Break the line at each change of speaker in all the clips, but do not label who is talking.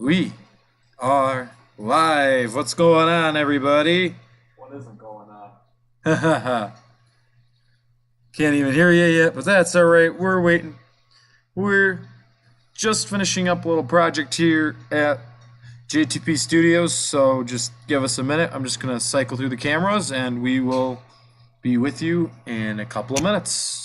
We are live. What's going on, everybody?
What isn't going on?
Can't even hear you yet, but that's all right. We're waiting. We're just finishing up a little project here at JTP Studios, so just give us a minute. I'm just going to cycle through the cameras, and we will be with you in a couple of minutes.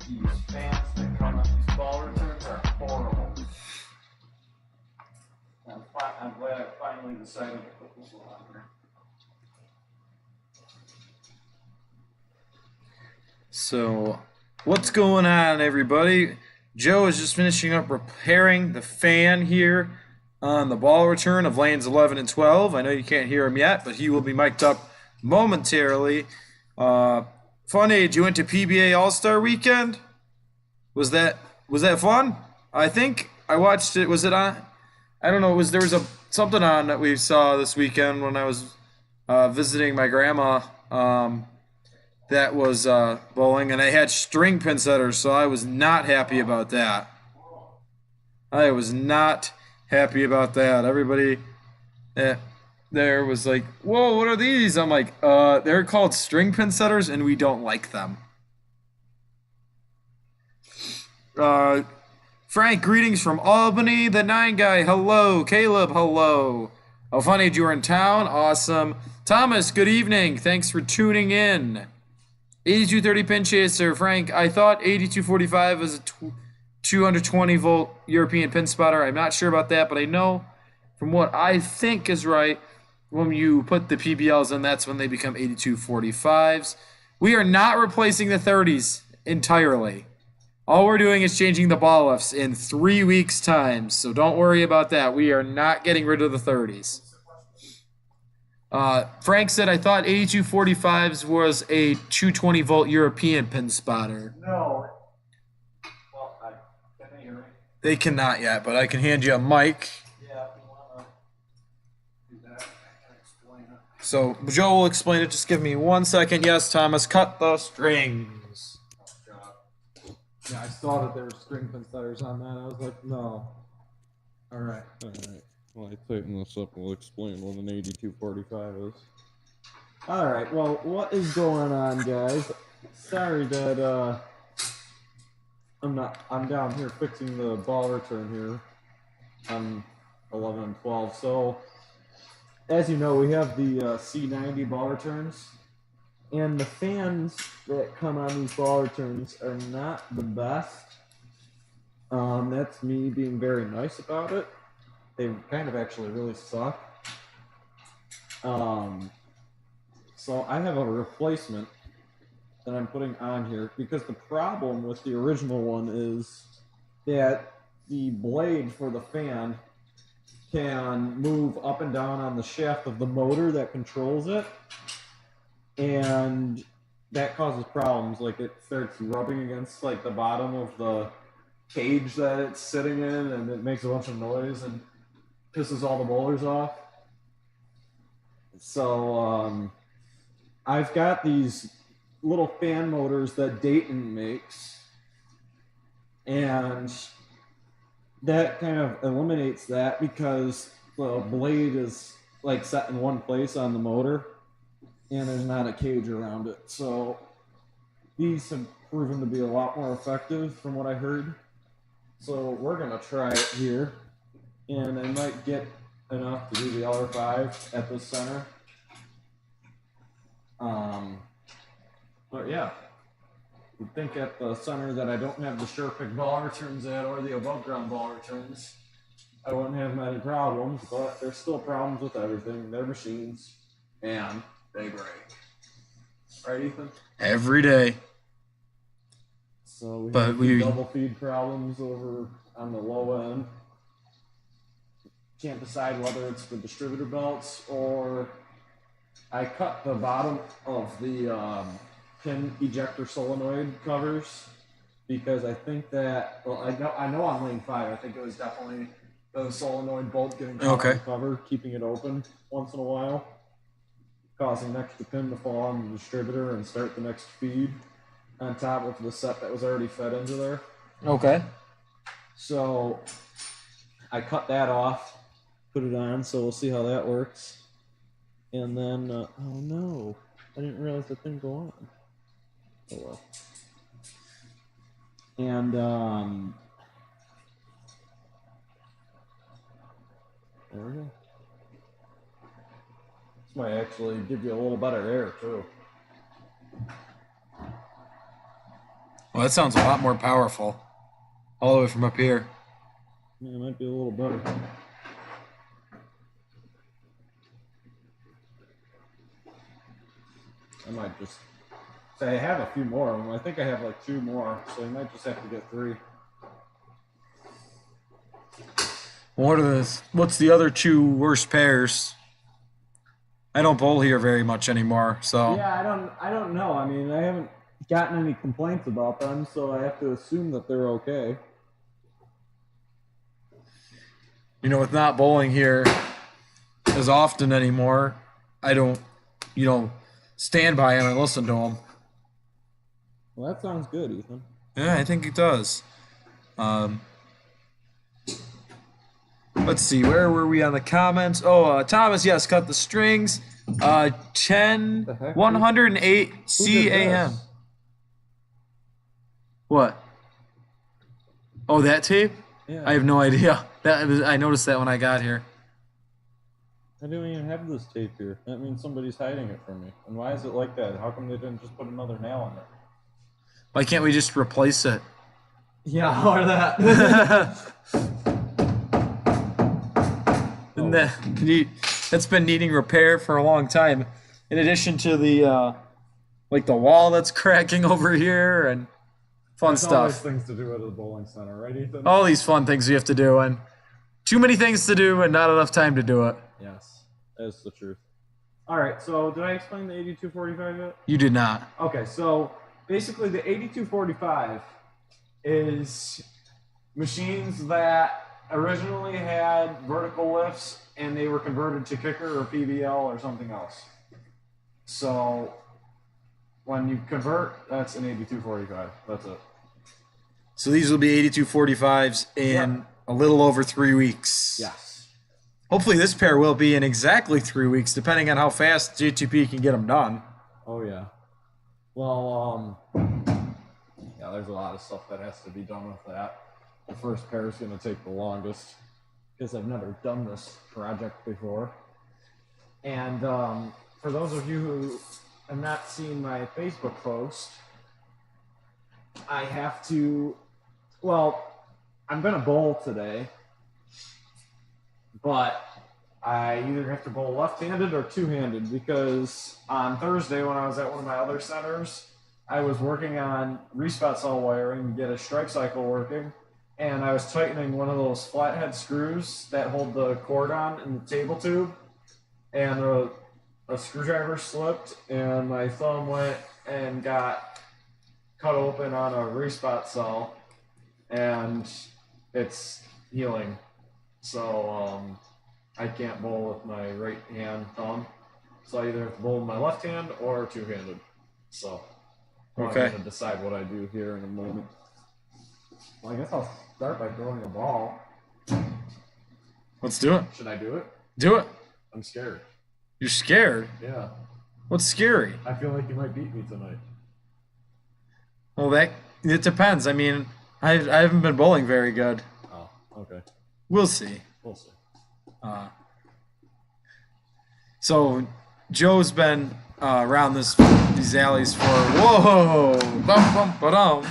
These fans that come on these ball returns are horrible. I'm glad I finally decided to put this one on there.
So, what's going on, everybody? Joe is just finishing up repairing the fan here on the ball return of lanes 11 and 12. I know you can't hear him yet, but he will be mic'd up momentarily. Funny, did you went to PBA All-Star Weekend? Was that fun? I think I watched it. Was it on? I don't know. There was something on that we saw this weekend when I was visiting my grandma. That was bowling, and I had string pin setters, so I was not happy about that. I was not happy about that. Everybody there was like, whoa, what are these? I'm like, they're called string pin setters, and we don't like them. Frank, greetings from Albany, the 9 guy. Hello. Caleb, hello. Oh, funny, you were in town. Awesome. Thomas, good evening. Thanks for tuning in. 8230 pin chaser. Frank, I thought 8245 was a 220 volt European pin spotter. I'm not sure about that, but I know from what I think is right, when you put the PBLs in, that's when they become 8245s. We are not replacing the 30s entirely. All we're doing is changing the ball lifts in 3 weeks' time, so don't worry about that. We are not getting rid of the 30s. Frank said, I thought 8245s was a 220 volt European pin spotter.
No. Well, can they hear me?
They cannot yet, but I can hand you a mic.
Yeah, if you want to do that, I can explain it.
So Joe will explain it. Just give me 1 second. Yes, Thomas, cut the strings. Yeah, I saw that there were string pin setters on that. I was like, no. All right.
Well, I tighten this up and we'll explain what an 8245 is.
Alright, well, what is going on, guys? Sorry that, I'm down here fixing the ball return here on 11 and 12. So, as you know, we have the C90 ball returns, and the fans that come on these ball returns are not the best. That's me being very nice about it. They kind of actually really suck. So I have a replacement that I'm putting on here because the problem with the original one is that the blade for the fan can move up and down on the shaft of the motor that controls it, and that causes problems. Like, it starts rubbing against like the bottom of the cage that it's sitting in, and it makes a bunch of noise and pisses all the bowlers off. So I've got these little fan motors that Dayton makes, and that kind of eliminates that because the blade is like set in one place on the motor and there's not a cage around it. So these have proven to be a lot more effective from what I heard. So we're gonna try it here, and I might get enough to do the LR5 at this center. But yeah, You'd think at the center that I don't have the sure pick ball returns at or the above ground ball returns, I wouldn't have many problems, but there's still problems with everything. They're machines, and they break. Right, Ethan?
Every day.
So we
But
have
we-
double feed problems over on the low end. Can't decide whether it's the distributor belts or I cut the bottom of the pin ejector solenoid covers because I think that, well, I know on lane 5, I think it was definitely the solenoid bolt getting caught
Okay.
on the cover, keeping it open once in a while, causing an extra pin to fall on the distributor and start the next feed on top of the set that was already fed into there.
Okay.
So I cut that off, put it on, so we'll see how that works. And then, oh no, I didn't realize that didn't go on. Oh well. And, there we go. This might actually give you a little better air, too.
Well, that sounds a lot more powerful. All the way from up here.
Yeah, it might be a little better. I might just say I have a few more of them. I think I have like 2 more, so you might just have to get 3.
What's the other 2 worst pairs? I don't bowl here very much anymore, so
Yeah, I don't know. I mean, I haven't gotten any complaints about them, so I have to assume that they're okay.
you know, with not bowling here as often anymore, I don't, stand by them and listen to them.
Well, that sounds good, Ethan.
Yeah, I think it does. Let's see, where were we on the comments? Oh, Thomas, yes, cut the strings. 10,
The heck?
108
Who did
CAM.
this?
What? Oh, that tape?
Yeah,
I have no idea. I noticed that when I got here.
I don't even have this tape here. That means somebody's hiding it from me. And why is it like that? How come they didn't just put another nail in it?
Why can't we just replace it?
Yeah, or that.
Isn't that neat? That's been needing repair for a long time. In addition to the like the wall that's cracking over here and fun
There's always
stuff.
things to do at the bowling center, right, Ethan?
All these fun things we have to do, and too many things to do and not enough time to do it.
Yes, that's the truth. All right, so did I explain the 8245 yet?
You did not.
Okay, so basically the 8245 is machines that originally had vertical lifts and they were converted to kicker or PBL or something else. So when you convert, that's an 8245. That's it.
So these will be 8245s in a little over 3 weeks.
Yes.
Hopefully this pair will be in exactly 3 weeks, depending on how fast JTP can get them done.
Oh yeah. Well, yeah, there's a lot of stuff that has to be done with that. The first pair is going to take the longest because I've never done this project before. And for those of you who have not seen my Facebook post, I have to, well, I'm going to bowl today, but I either have to bowl left-handed or two-handed because on Thursday when I was at one of my other centers, I was working on respot cell wiring to get a strike cycle working, and I was tightening one of those flathead screws that hold the cord on in the table tube, and a screwdriver slipped, and my thumb went and got cut open on a respot cell, and it's healing. So I can't bowl with my right hand thumb, so I either have to bowl with my left hand or two-handed. So I'm
Okay.
going to decide what I do here in a moment. Well, I guess I'll start by throwing a ball.
Let's do it.
Should I do it?
Do it.
I'm scared.
You're scared?
Yeah.
What's scary?
I feel like you might beat me tonight.
Well, it depends. I mean, I haven't been bowling very good.
Oh, okay.
We'll see.
We'll see.
So Joe's been around these alleys for. Whoa! Bum, bum, ba-dum.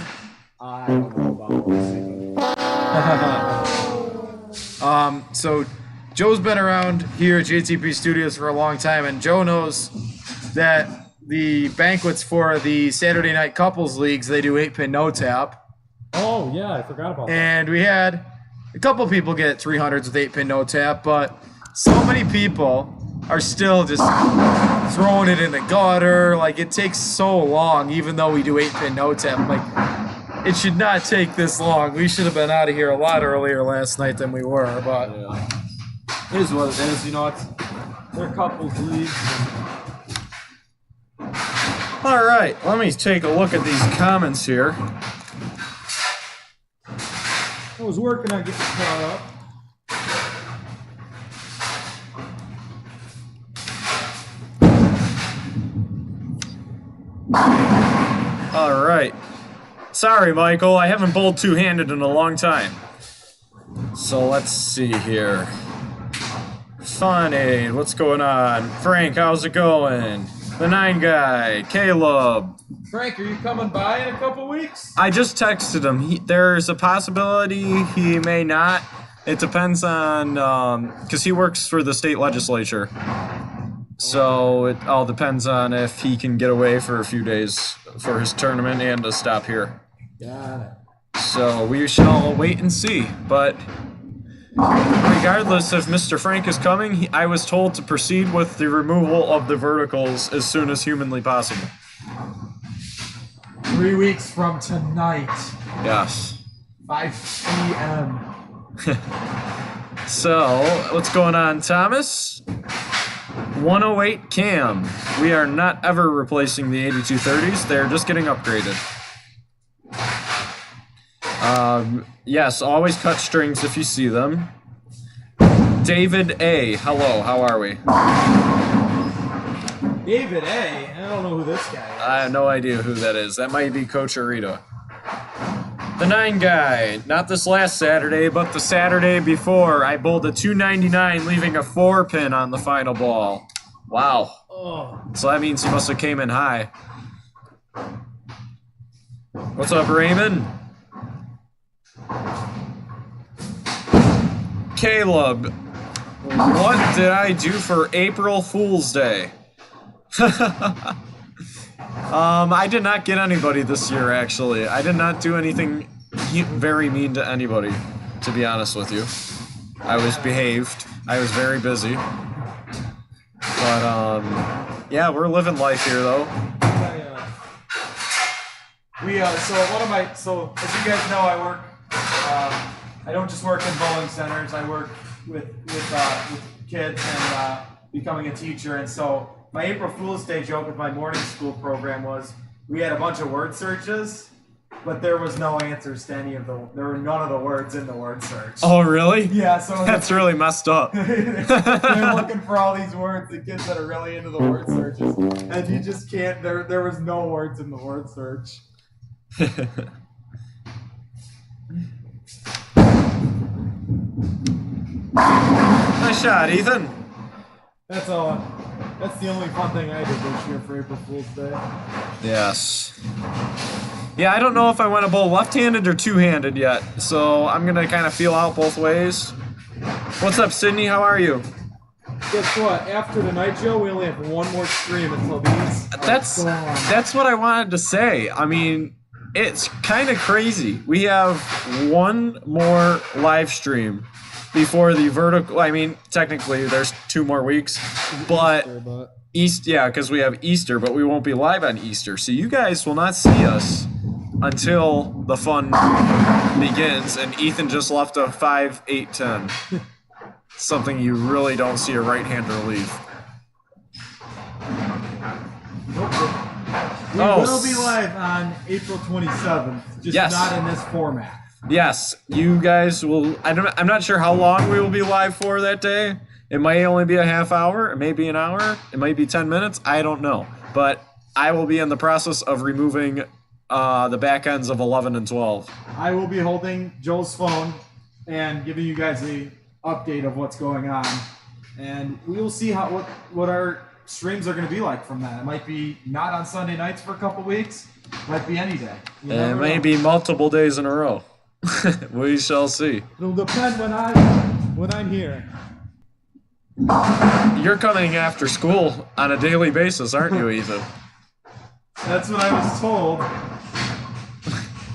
I don't know about singing.
So Joe's been around here at JTP Studios for a long time, and Joe knows that the banquets for the Saturday night couples leagues, they do 8-pin no tap.
Oh, yeah, I forgot about that.
And we had a couple people get 300s with 8-pin no tap, but so many people are still just throwing it in the gutter. Like, it takes so long, even though we do 8-pin no tap. Like, it should not take this long. We should have been out of here a lot earlier last night than we were, but
Yeah.
It is what it is, you know. They're couples leagues.
all right, let me take a look at these comments here.
I was working on getting caught up.
All right. Sorry, Michael, I haven't bowled two-handed in a long time. So let's see here. Funny, what's going on? Frank, how's it going? The 9 guy, Caleb.
Frank, are you coming by in a couple weeks?
I just texted him. There's a possibility he may not. It depends on, because he works for the state legislature. So it all depends on if he can get away for a few days for his tournament and to stop here.
Got it.
So we shall wait and see. But regardless if Mr. Frank is coming, I was told to proceed with the removal of the verticals as soon as humanly possible.
3 weeks from tonight,
Yes.
5 p.m.
So, what's going on, Thomas? 108 Cam. We are not ever replacing the 8230s. They're just getting upgraded. Yes, always cut strings if you see them. David A. Hello, how are we?
David A. I don't know who this guy is.
I have no idea who that is. That might be Coach Arita. The 9 guy. Not this last Saturday, but the Saturday before. I bowled a 299, leaving a 4-pin on the final ball. Wow.
Oh,
So that means he must have came in high. What's up, Raymond? Caleb, what did I do for April Fool's Day? I did not get anybody this year, actually. I did not do anything very mean to anybody, to be honest with you. I was behaved. I was very busy. But, yeah, we're living life here, though.
So as you guys know, I work, I don't just work in bowling centers, I work with kids and becoming a teacher. And so my April Fool's Day joke with my morning school program was we had a bunch of word searches, but there was no answers to any of there were none of the words in the word search.
Oh, really?
Yeah, so
That's really messed up.
they're looking for all these words, the kids that are really into the word searches, and you just can't, there was no words in the word search.
Nice shot, Ethan.
That's all. That's the only fun thing I did this year for April Fool's Day.
Yes. Yeah, I don't know if I want to bowl left-handed or two-handed yet, so I'm going to kind of feel out both ways. What's up, Sydney? How are you?
Guess what? After tonight, Joe, we only have one more stream until these.
That's what I wanted to say. I mean, it's kind of crazy. We have one more live stream before the vertical. I mean, technically, there's 2 more weeks, but yeah, because we have Easter, but we won't be live on Easter, so you guys will not see us until the fun begins. And Ethan just left a 5-8-10. Something you really don't see a right-hander leave.
We will be live on April 27th, just
Yes.
not in this format.
Yes, you guys will. I'm not sure how long we will be live for that day. It might only be a half hour. It may be an hour. It might be 10 minutes. I don't know. But I will be in the process of removing the back ends of 11 and 12.
I will be holding Joel's phone and giving you guys the update of what's going on, and we will see what our streams are going to be like from that. It might be not on Sunday nights for a couple weeks. Might be any day.
It may be multiple days in a row. We shall see.
It'll depend when I'm here.
You're coming after school on a daily basis, aren't you, Ethan?
That's what I was told.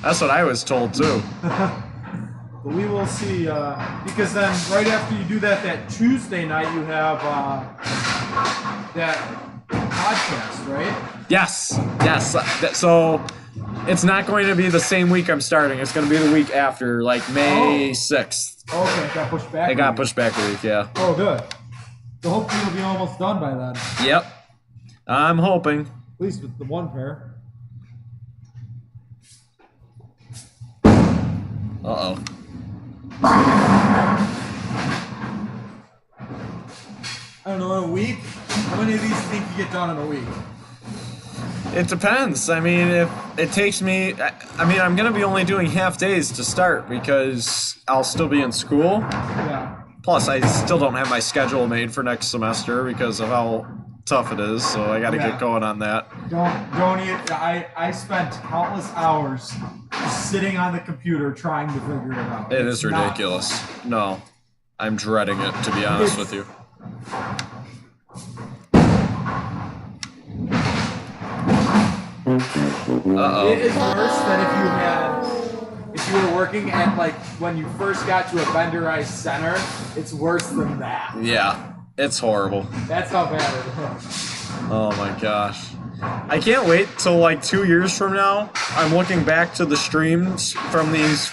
That's what I was told too.
But we will see, because then right after you do that Tuesday night, you have that podcast, right?
Yes. So it's not going to be the same week I'm starting. It's going to be the week after, like May 6th.
Okay, it got pushed back.
It got pushed back a week, yeah.
Oh, good. So hopefully you'll be almost done by then.
Yep. I'm hoping.
At least with the one pair.
Uh-oh.
I don't know, in a week? How many of these do you think you get done in a week?
It depends. I mean, if it takes me... I'm going to be only doing half days to start because I'll still be in school.
Yeah.
Plus, I still don't have my schedule made for next semester because of how tough it is, so I got to get going on that.
Don't eat. I spent countless hours just sitting on the computer trying to figure it out.
It is ridiculous. No, I'm dreading it, to be honest with you. Uh-oh.
It is worse than if you were working at, like, when you first got to a vendorized center. It's worse than that.
Yeah, it's horrible.
That's how bad it is.
Oh my gosh. I can't wait till like 2 years from now. I'm looking back to the streams from these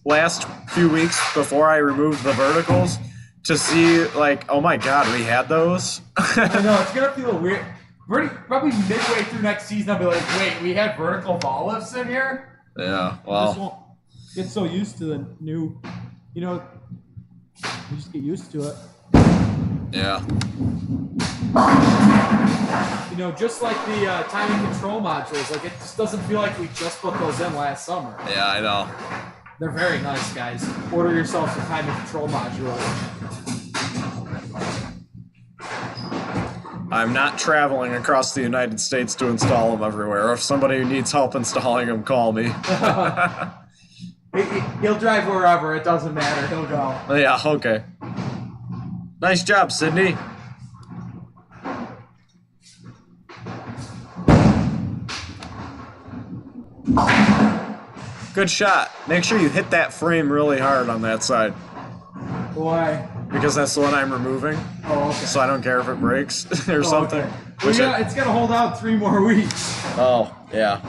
last few weeks before I removed the verticals to see like, oh my god, we had those.
I know, it's gonna feel weird. Probably midway through next season, I'll be like, wait, we had vertical ball lifts in here?
Yeah,
I
well.
just won't get so used to the new, you just get used to it.
Yeah.
Just like the timing control modules, like it just doesn't feel like we just put those in last summer.
Yeah, I know.
They're very nice, guys. Order yourself some timing control modules.
I'm not traveling across the United States to install them everywhere. If somebody needs help installing them, call me.
He'll drive wherever. It doesn't matter. He'll go.
Yeah, okay. Nice job, Sydney. Good shot. Make sure you hit that frame really hard on that side.
Why?
Because that's the one I'm removing.
Oh, okay.
So I don't care if it breaks or something.
Okay. Well, it's gonna hold out 3 more weeks.
Oh, yeah.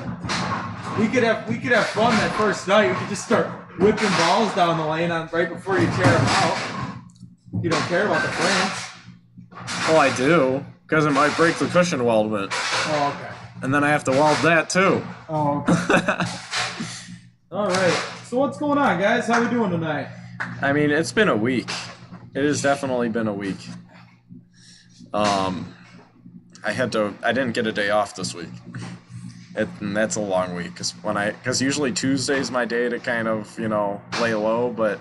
We could have fun that first night. We could just start whipping balls down the lane right before you tear them out. You don't care about the frames.
Oh, I do. Because it might break the cushion weldment.
Oh, okay.
And then I have to weld that too.
Oh, okay. All right. So what's going on, guys? How we doing tonight?
I mean, it's been a week. It has definitely been a week. I didn't get a day off this week. And that's a long week because usually Tuesday's my day to kind of, lay low, but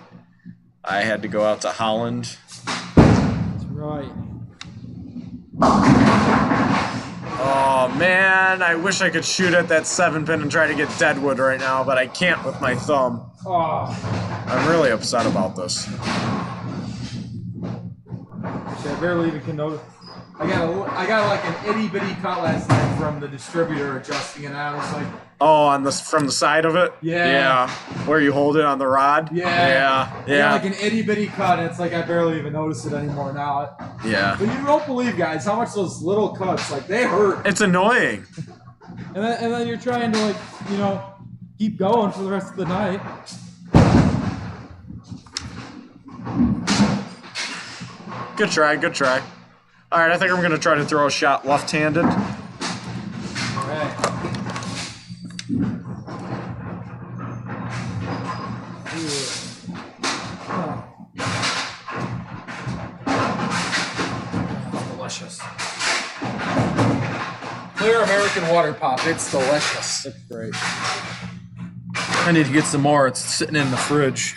I had to go out to Holland.
That's right.
Oh man, I wish I could shoot at that 7-pin and try to get deadwood right now, but I can't with my thumb.
Oh.
I'm really upset about this.
I barely even can notice. I got like an itty bitty cut last night from the distributor adjusting it. I was like,
oh, from the side of it?
Yeah.
Where you hold it on the rod?
Yeah.
Yeah.
Like an itty bitty cut, and it's like I barely even notice it anymore now.
Yeah.
But you don't believe, guys, how much those little cuts, like, they hurt.
It's annoying.
And then you're trying to, like, keep going for the rest of the night.
Good try. All right, I think I'm going to try to throw a shot left-handed.
All right. Delicious. Clear American water pop. It's delicious.
It's great.
I need to get some more. It's sitting in the fridge.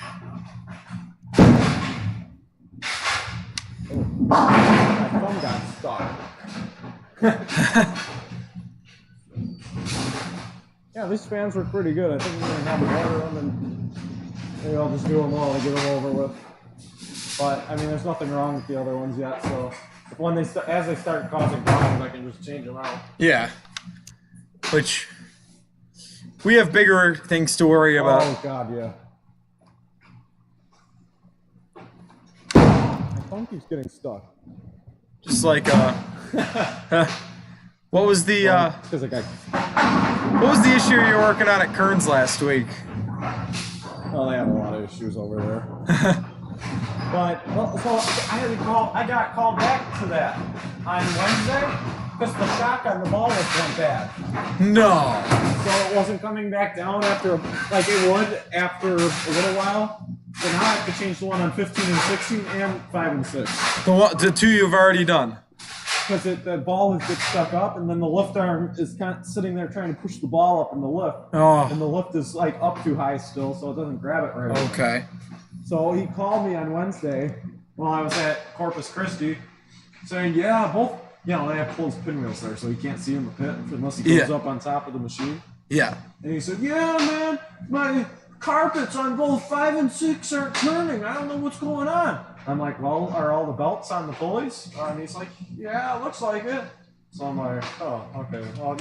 My thumb got stuck. fans work pretty good. I think we're gonna have them order them and maybe I'll just do them all to get them over with. But I mean, there's nothing wrong with the other ones yet. So when as they start causing problems, I can just change them out.
Yeah. Which we have bigger things to worry about.
Oh God, yeah. My phone keeps getting stuck.
Just like what was the
Because I got.
what was the issue you were working on at Kearns last week?
Oh, they have a lot of issues over there. But well, so I got called back to that on Wednesday because the shock on the ball went bad.
No.
So it wasn't coming back down after like it would after a little while. So now I have to change the one on 15 and 16 and 5 and 6.
The two you've already done.
Because the ball gets stuck up, and then the lift arm is kind of sitting there trying to push the ball up in the lift.
Oh.
And the lift is like up too high still, so it doesn't grab it right.
Okay.
So he called me on Wednesday while I was at Corpus Christi, saying, yeah, both, they have closed pinwheels there, so he can't see in the pit unless he goes up on top of the machine.
Yeah.
And he said, yeah, man, my carpets on both 5 and 6 aren't turning. I don't know what's going on. I'm like, well, are all the belts on the pulleys? And he's like, yeah, it looks like it. So I'm like, oh, okay. Well,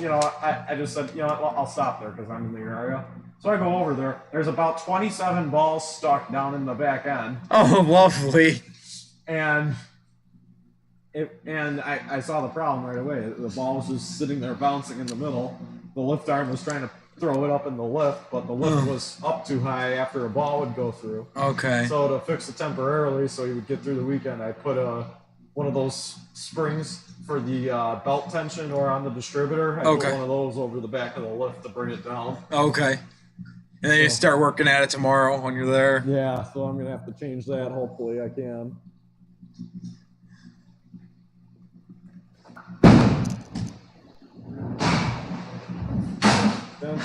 I just said, I'll stop there because I'm in the area. So I go over there. There's about 27 balls stuck down in the back end.
Oh, lovely.
And I saw the problem right away. The ball was just sitting there bouncing in the middle. The lift arm was trying to throw it up in the lift, but the lift was up too high after a ball would go through.
Okay.
So to fix it temporarily so he would get through the weekend, I put one of those springs for the belt tension or on the distributor. I put one of those over the back of the lift to bring it down.
Okay. And then you start working at it tomorrow when you're there.
Yeah, so I'm going to have to change that. Hopefully I can. And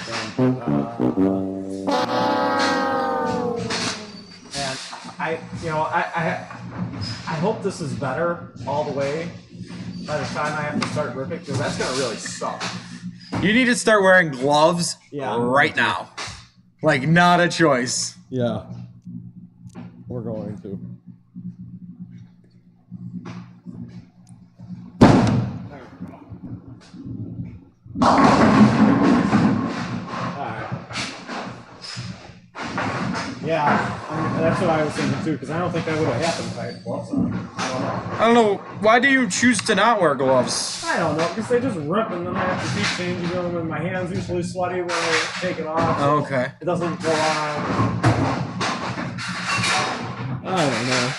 I hope this is better all the way by the time I have to start ripping, because that's going to really suck.
You need to start wearing gloves right now. Like, not a choice.
Yeah. We're going to. Yeah, that's what I was thinking too, because I don't think that would have happened if I had gloves on.
I don't know. Why do you choose to not wear gloves?
I don't know, because they just rip and then I have to keep changing them, and my hands usually sweaty when I take it off. So
Okay.
it doesn't go on. I don't know.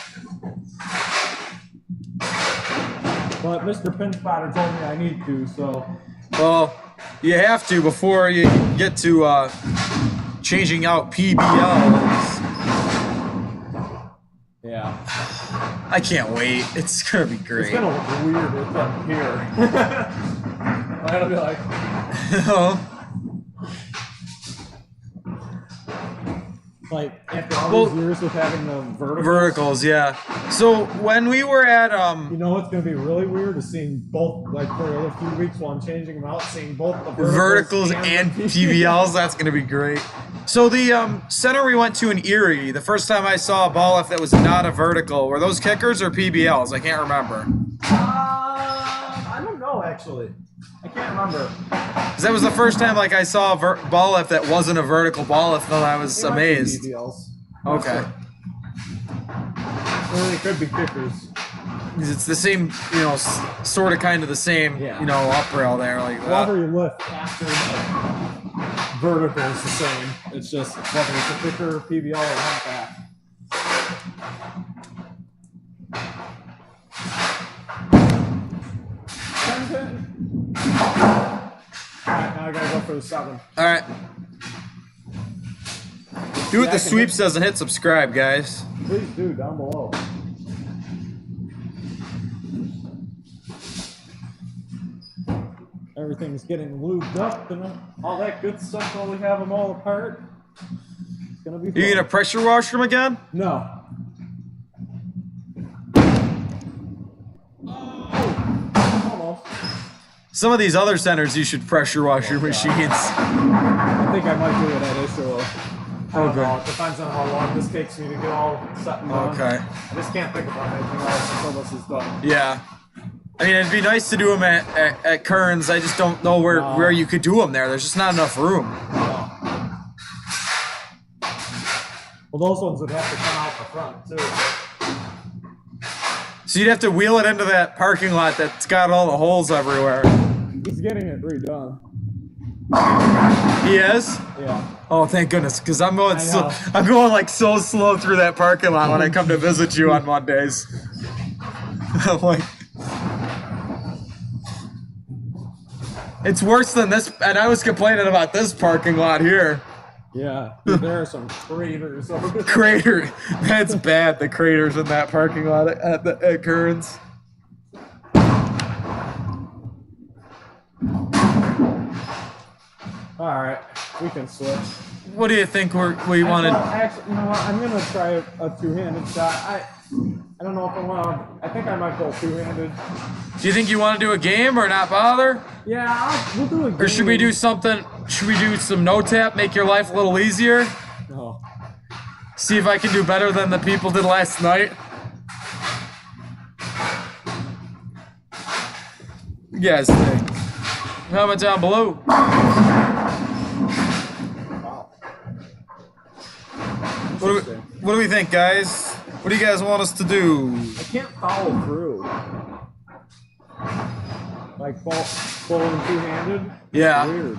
But Mr. Pinspotter told me I need to, so.
Well, you have to before you get to changing out PBLs.
Yeah.
I can't wait. It's gonna be great.
It's gonna look weird with up here. I'm gonna be like. Like after all these years with having the verticals.
Yeah. So when we were at
you know what's gonna be really weird is seeing both, like for a few weeks while I'm changing them out, seeing both the
verticals and PBLs. That's gonna be great. So the center we went to in Erie, the first time I saw a ball lift that was not a vertical, were those kickers or PBLs? I can't remember.
I don't know actually. I can't remember.
Because that was the first time like I saw a ball lift that wasn't a vertical ball lift, and I was amazed.
PBLs.
Okay.
Or they could be kickers.
It's the same, sort of kind of the same, up rail there like that.
Whatever you lift after vertical is the same. It's just whether it's a kicker, PBL, or humpback. Alright, now I gotta go for the 7.
Alright. Do what the sweeps doesn't hit subscribe, guys.
Please do, down below. Everything's getting lubed up and all that good stuff while we have them all apart. It's gonna be fun.
You gonna pressure wash them again?
No. Oh, almost.
Some of these other centers, you should pressure wash your machines.
I think I might do it at ISO.
I don't know. It depends on how long this takes me to get all set and done.
Okay.
I just can't think about anything else until this is done.
Yeah. I mean, it'd be nice to do them at Kearns. I just don't know where you could do them there. There's just not enough room.
Well, those ones would have to come out the front, too.
So you'd have to wheel it into that parking lot that's got all the holes everywhere.
He's getting it redone.
He is?
Yeah.
Oh, thank goodness, because I'm going like so slow through that parking lot when I come to visit you on Mondays. I'm like, it's worse than this, and I was complaining about this parking lot here.
Yeah, dude, there are some craters over there.
Crater, that's bad. The craters in that parking lot at Kearns.
All right, we can switch.
What do you think we wanted?
Actually, you know what? I'm gonna try a two-handed shot. I don't know if I want. I think I might go two-handed.
Do you think you want to do a game or not bother?
Yeah, we'll do a game.
Or should we do something? Should we do some no tap? Make your life a little easier.
No.
See if I can do better than the people did last night. You guys think? Comment down below. What do we think, guys? What do you guys want us to do?
I can't follow through. Like bowling two-handed?
Yeah.
Weird.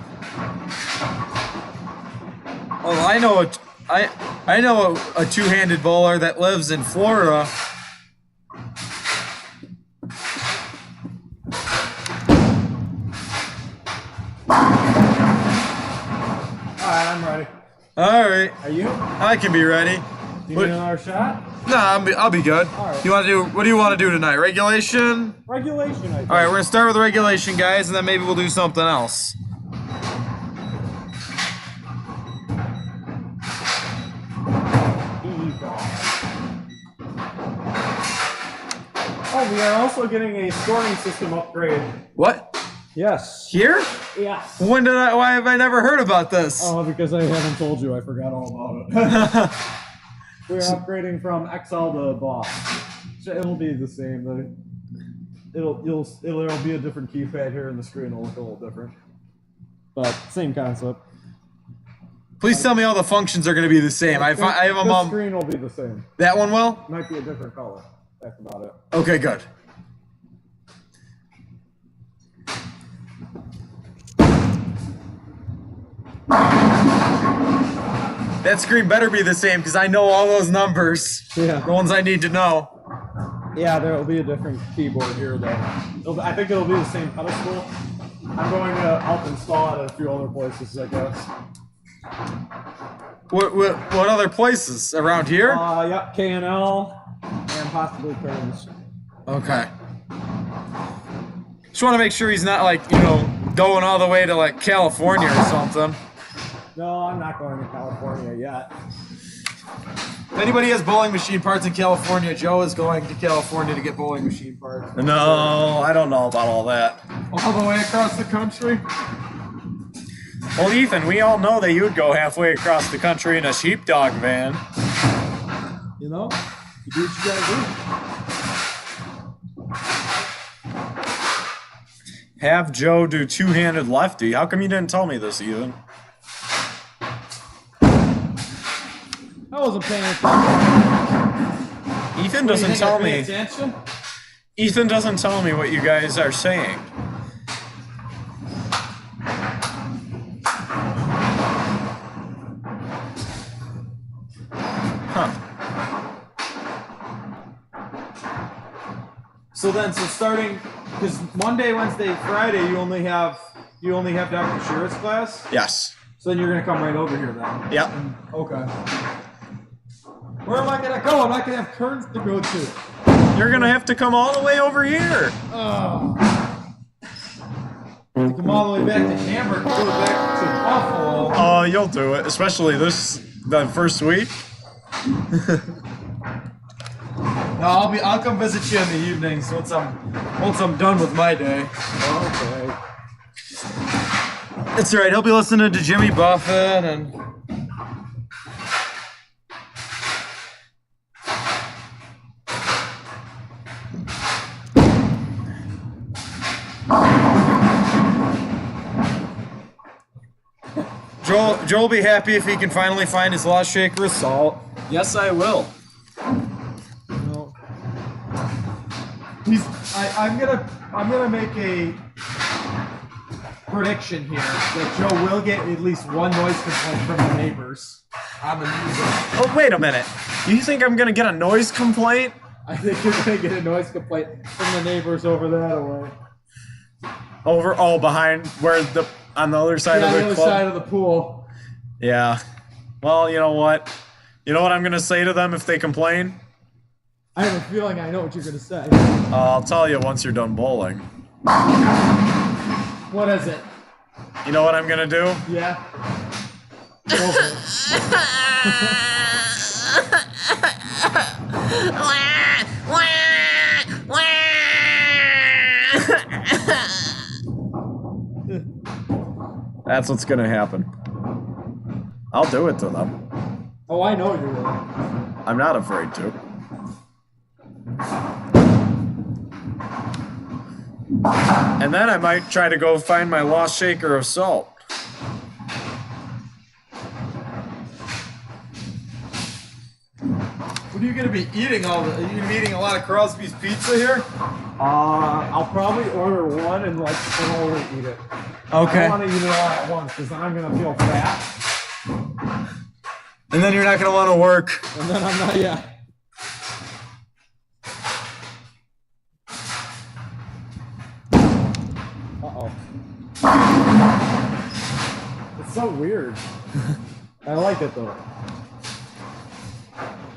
Well, I know a two-handed bowler that lives in Florida.
Alright, I'm ready.
All right,
Are you?
I can be ready.
You need another shot?
Nah, I'll be good.
All right.
You want to do? What do you want to do tonight? Regulation?
Regulation, I think.
All right, we're gonna start with regulation, guys, and then maybe we'll do something else.
Oh, we are also getting a scoring system upgrade.
What?
Yes.
Here?
Yes.
Why have I never heard about this?
Oh, because I haven't told you. I forgot all about it. We're upgrading from XL to Boss. It'll be the same. It'll be a different keypad here, and the screen will look a little different. But same concept.
Please tell me all the functions are going to be the same. I have a
The
mom.
screen will be the same.
That one will?
Might be a different color. That's about it.
Okay, good. That screen better be the same because I know all those numbers.
Yeah.
The ones I need to know.
Yeah, there will be a different keyboard here, though. I think it'll be the same pedestal. I'm going to help install it at a few other places, I guess.
What other places around here?
Yep, K&L and possibly Kearns.
Okay. Just want to make sure he's not like, going all the way to like California or something.
No, I'm not going to California yet.
If anybody has bowling machine parts in California, Joe is going to California to get bowling machine parts.
No, I don't know about all that.
All the way across the country?
Well, Ethan, we all know that you'd go halfway across the country in a sheepdog van.
You know? You do what you gotta do.
Have Joe do two-handed lefty. How come you didn't tell me this, Ethan?
I wasn't paying attention.
Ethan doesn't tell me.
Attention?
Ethan doesn't tell me what you guys are saying. Huh.
So starting, because Monday, Wednesday, Friday, you only have to have insurance class.
Yes.
So then you're gonna come right over here then.
Yep.
Okay. Where am I gonna go? I'm not gonna have Kearns to go to.
You're gonna have to come all the way over here.
Come all the way back to Hamburg, go back to Buffalo.
Oh, you'll do it, especially the first week.
No, I'll come visit you in the evenings once I'm Once I'm done with my day.
Okay.
It's alright, he'll be listening to Jimmy Buffett and... Joel will be happy if he can finally find his lost shaker of salt.
Yes, I will.
No.
I'm gonna make a prediction here that Joe will get at least one noise complaint from the neighbors on the music.
Oh, wait a minute. You think I'm gonna get a noise complaint?
I think you're gonna get a noise complaint from the neighbors over that way.
Behind where on the other side of the
other
club?
side of the pool.
Yeah. Well, you know what? You know what I'm gonna say to them if they complain?
I have a feeling I know what you're gonna say.
I'll tell you once you're done bowling.
What is it?
You know what I'm gonna do?
Yeah. Go for it.
That's what's gonna happen. I'll do it to them.
Oh, I know you will.
I'm not afraid to. And then I might try to go find my lost shaker of salt.
What are you gonna be eating are you gonna be eating a lot of Crosby's pizza here?
I'll probably order one and slowly eat it. I
Okay.
don't want to eat it all at once because then I'm gonna feel fat,
And then you're not gonna want to work.
and then I'm not. Yeah. Uh-oh. It's so weird. I like it though.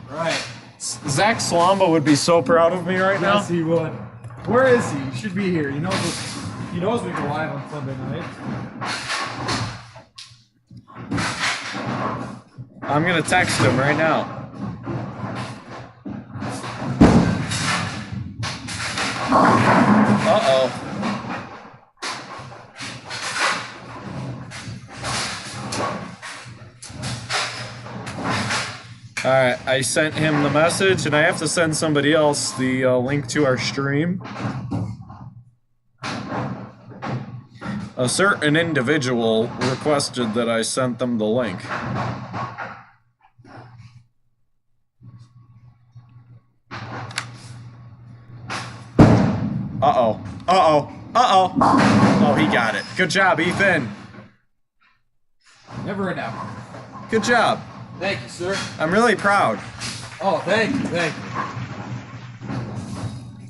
Right.
Zach Slamba would be so proud of me right now.
Yes, he would. Where is he? He should be here. He knows we go live on Sunday night.
I'm gonna text him right now. Uh-oh. Alright, I sent him the message, and I have to send somebody else the link to our stream. A certain individual requested that I sent them the link. Uh-oh. Uh-oh. Uh-oh. Oh, he got it. Good job, Ethan.
Never enough.
Good job.
Thank you, sir.
I'm really proud.
Oh, thank you, thank you.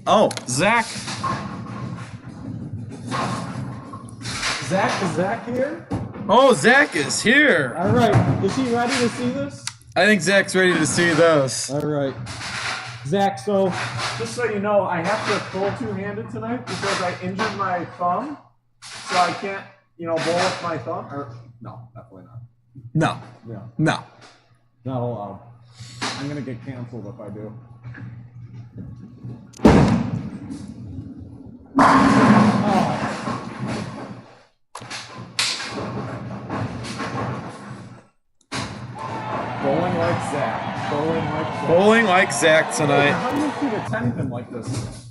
Oh, Zach.
Is Zach here?
Oh, Zach is here.
All right. Is he ready to see this?
I think Zach's ready to see this.
All right. Zach, so just so you know, I have to bowl two-handed tonight because I injured my thumb. So I can't, bowl with my thumb. Or no, definitely not.
No.
Yeah,
No.
not allowed. I'm gonna get canceled if I do. Oh. Bowling like Zach. Bowling like Zach.
Bowling like Zach tonight.
How do you keep attending like this?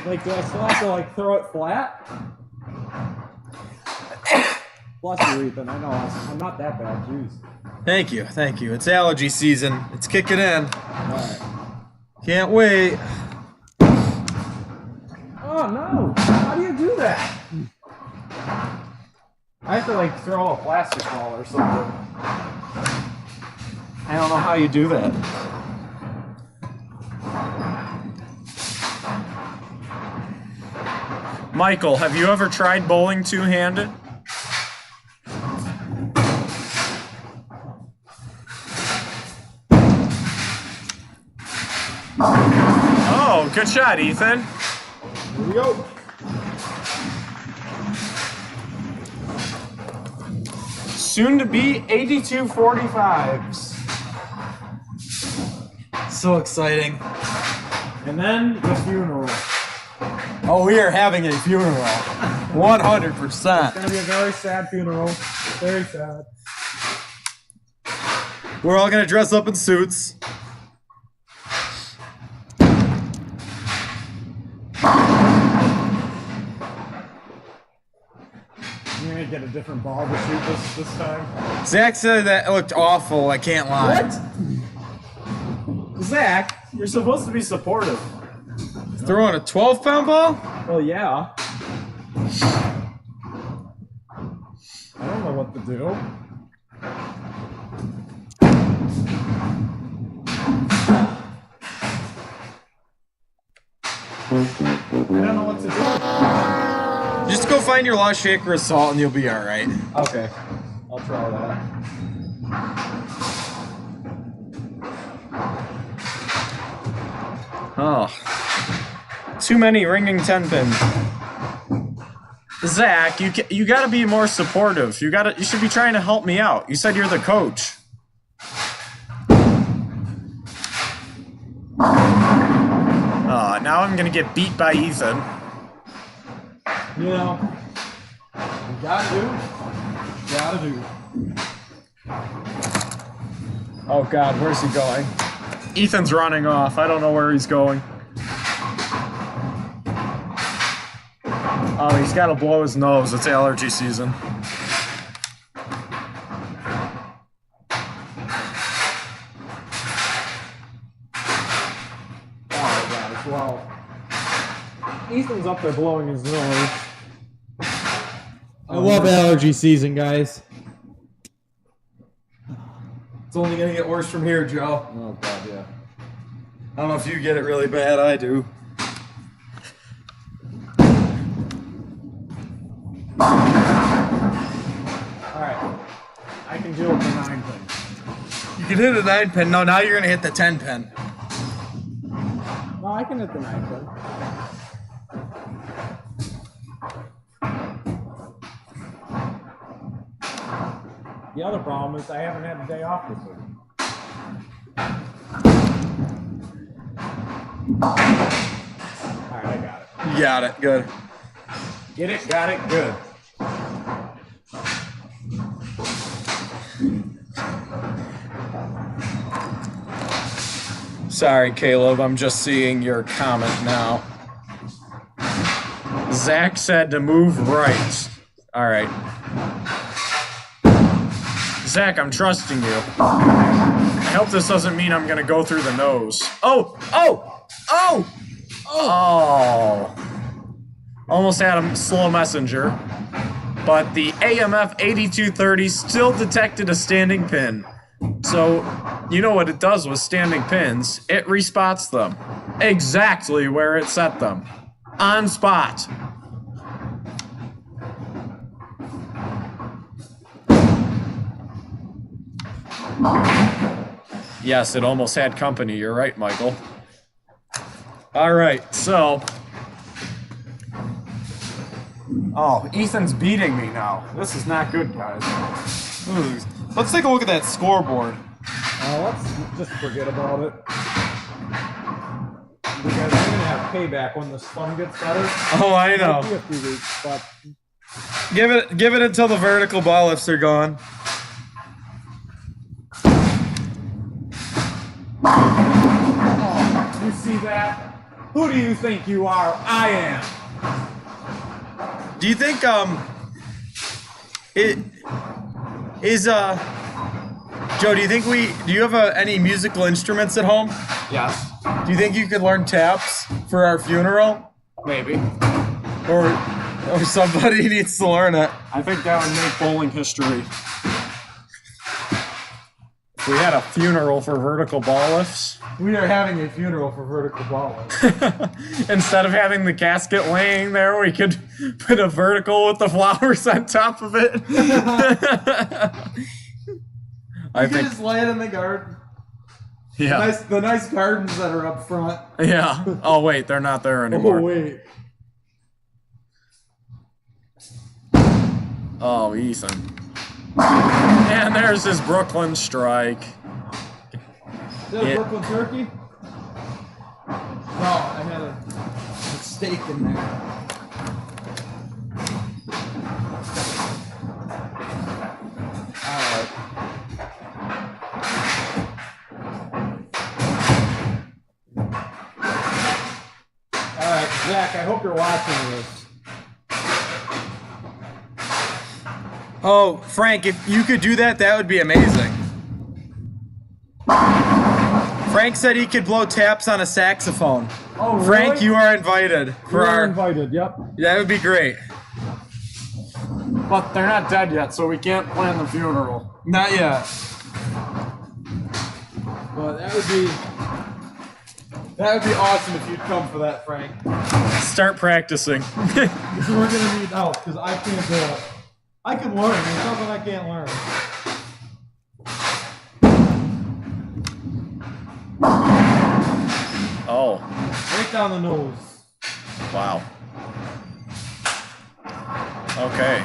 Like, do I still have to throw it flat? Bless you, Ethan. I know I'm not that bad. Jeez.
Thank you. Thank you. It's allergy season. It's kicking in.
All right.
Can't wait.
Oh no! How do you do that? I have to throw a plastic ball or something.
I don't know how you do that. Michael, have you ever tried bowling two-handed? Oh, good shot, Ethan.
Here we go.
Soon to be 82-45s.
So exciting.
And then the funeral.
Oh, we are having a funeral. 100%.
It's gonna be a very sad funeral. Very sad.
We're all gonna dress up in suits.
You're gonna get a different ball to shoot this time.
Zach said that looked awful. I can't lie.
What? Zach, you're supposed to be supportive.
Throwing a 12-pound ball?
Well, yeah. I don't know what to do. I don't know what to do.
Just go find your lost shaker of salt and you'll be alright.
Okay, I'll try that.
Oh. Too many ringing 10 pins. Zach, you gotta be more supportive. You should be trying to help me out. You said you're the coach. Now I'm gonna get beat by Ethan.
You know, you gotta do.
Oh God, where's he going? Ethan's running off. I don't know where he's going. Oh, he's gotta blow his nose. It's allergy season.
Well, Ethan's up there blowing his nose.
I love allergy season, guys.
It's only gonna get worse from here, Joe.
Oh God, yeah.
I don't know if you get it really bad. I do.
Alright. I can deal with the 9 pin.
You can hit a 9 pin. No, now you're gonna hit the 10 pin.
No, I can hit the 9 pin. The other problem is I haven't had a day off this week. Alright, I got it.
You got it. Good.
Get it, got it, good.
Sorry, Caleb. I'm just seeing your comment now. Zach said to move right. All right. Zach, I'm trusting you. I hope this doesn't mean I'm gonna go through the nose. Oh! Almost had a slow messenger. But the AMF 8230 still detected a standing pin. So, you know what it does with standing pins? It respots them. Exactly where it set them. On spot. Yes, it almost had company. You're right, Michael. All right, so... Oh, Ethan's beating me now. This is not good, guys.
Ooh. Let's take a look at that scoreboard.
Let's just forget about it. Because we're gonna have payback when the sun gets better.
Oh, I know.
Might be a few weeks, but
Give it until the vertical ball lifts are gone.
oh, you see that? Who do you think you are? I am.
Do you think it is Joe, do you have any musical instruments at home?
Yes.
Do you think you could learn taps for our funeral?
Maybe.
Or somebody needs to learn it.
I think that would make bowling history. If we had a funeral for vertical ball lifts.
We are having a funeral for vertical ball.
Instead of having the casket laying there, we could put a vertical with the flowers on top of it. I think.
Just lay it in the garden.
Yeah.
The nice gardens that are up front.
Yeah. Oh wait, they're not there anymore.
Oh wait.
Oh, Ethan. And there's his Brooklyn strike.
Is that a Brooklyn turkey? I had a mistake in there. Alright. Alright, Zach, I hope you're watching this.
Oh, Frank, if you could do that, that would be amazing. Frank said he could blow taps on a saxophone.
Oh, really?
Frank, you are invited.
You are invited, yep.
That would be great.
But they're not dead yet, so we can't plan the funeral.
Not yet.
But that would be awesome if you'd come for that, Frank.
Start practicing.
Because we're gonna need help, because I can't do it. I can learn, there's something I can't learn.
Oh,
Right down the nose.
wow. Okay.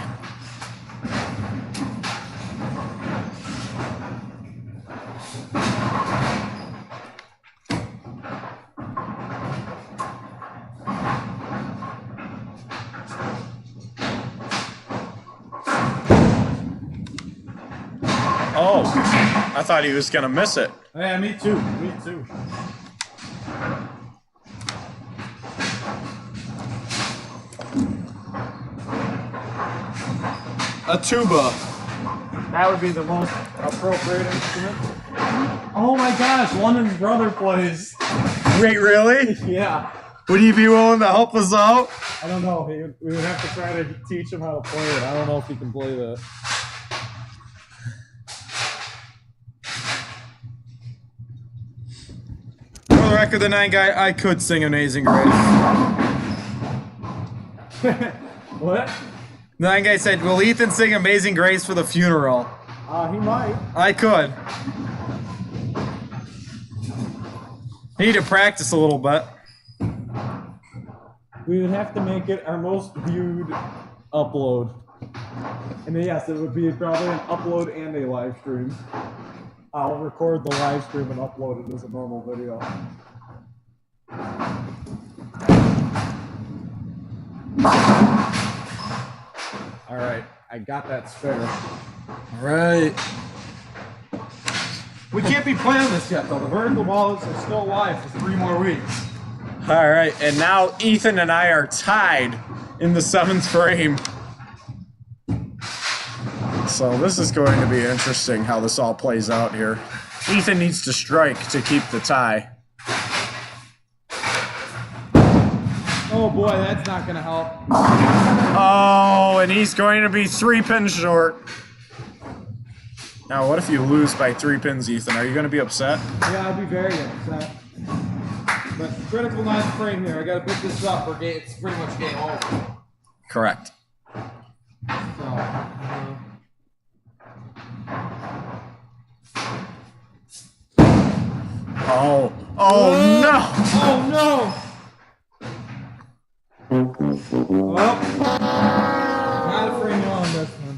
Oh, I thought he was gonna miss it.
Yeah, me too, me too.
A tuba.
That would be the most appropriate instrument. Oh my gosh, London's brother plays.
Wait, really?
Yeah.
Would you be willing to help us out?
I don't know. We would have to try to teach him how to play it. I don't know if he can play that.
For the record, the 9 guy, I could sing Amazing Grace.
What?
The 9 guy said, will Ethan sing Amazing Grace for the funeral?
He might.
I could. Need to practice a little bit.
We would have to make it our most viewed upload. And then, yes, it would be probably an upload and a live stream. I'll record the live stream and upload it as a normal video. Alright, I got that spare.
Right.
We can't be playing this yet, though. The vertical balls are still alive for 3 more weeks.
All right, and now Ethan and I are tied in the 7th frame. So this is going to be interesting how this all plays out here. Ethan needs to strike to keep the tie.
Oh boy, that's not gonna help.
Oh, and he's going to be 3 pins short. Now, what if you lose by 3 pins, Ethan? Are you going to be upset?
Yeah, I'd be very upset. But critical 9th frame here. I gotta pick this up or it's pretty much game over.
Correct.
So,
Oh, oh no!
Oh no! Well, gotta frame you on this one.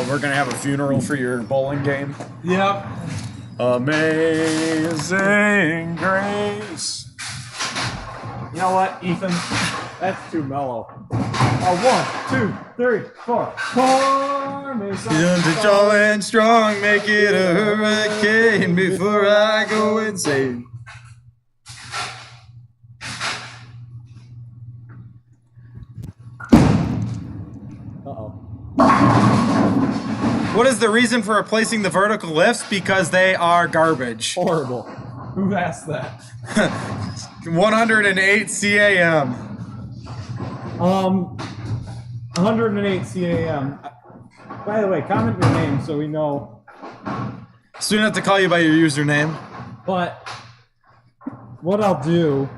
We're going to have a funeral for your bowling game.
Yep.
Amazing Grace.
You know what, Ethan? That's too mellow. 1, 2, 3, 4. Pour me some
Young to tall and strong, make it a hurricane before I go insane.
Uh-oh.
What is the reason for replacing the vertical lifts? Because they are garbage.
Horrible. Who asked that?
108 CAM.
108 CAM. By the way, comment your name so we know.
So you don't have to call you by your username.
But what I'll do,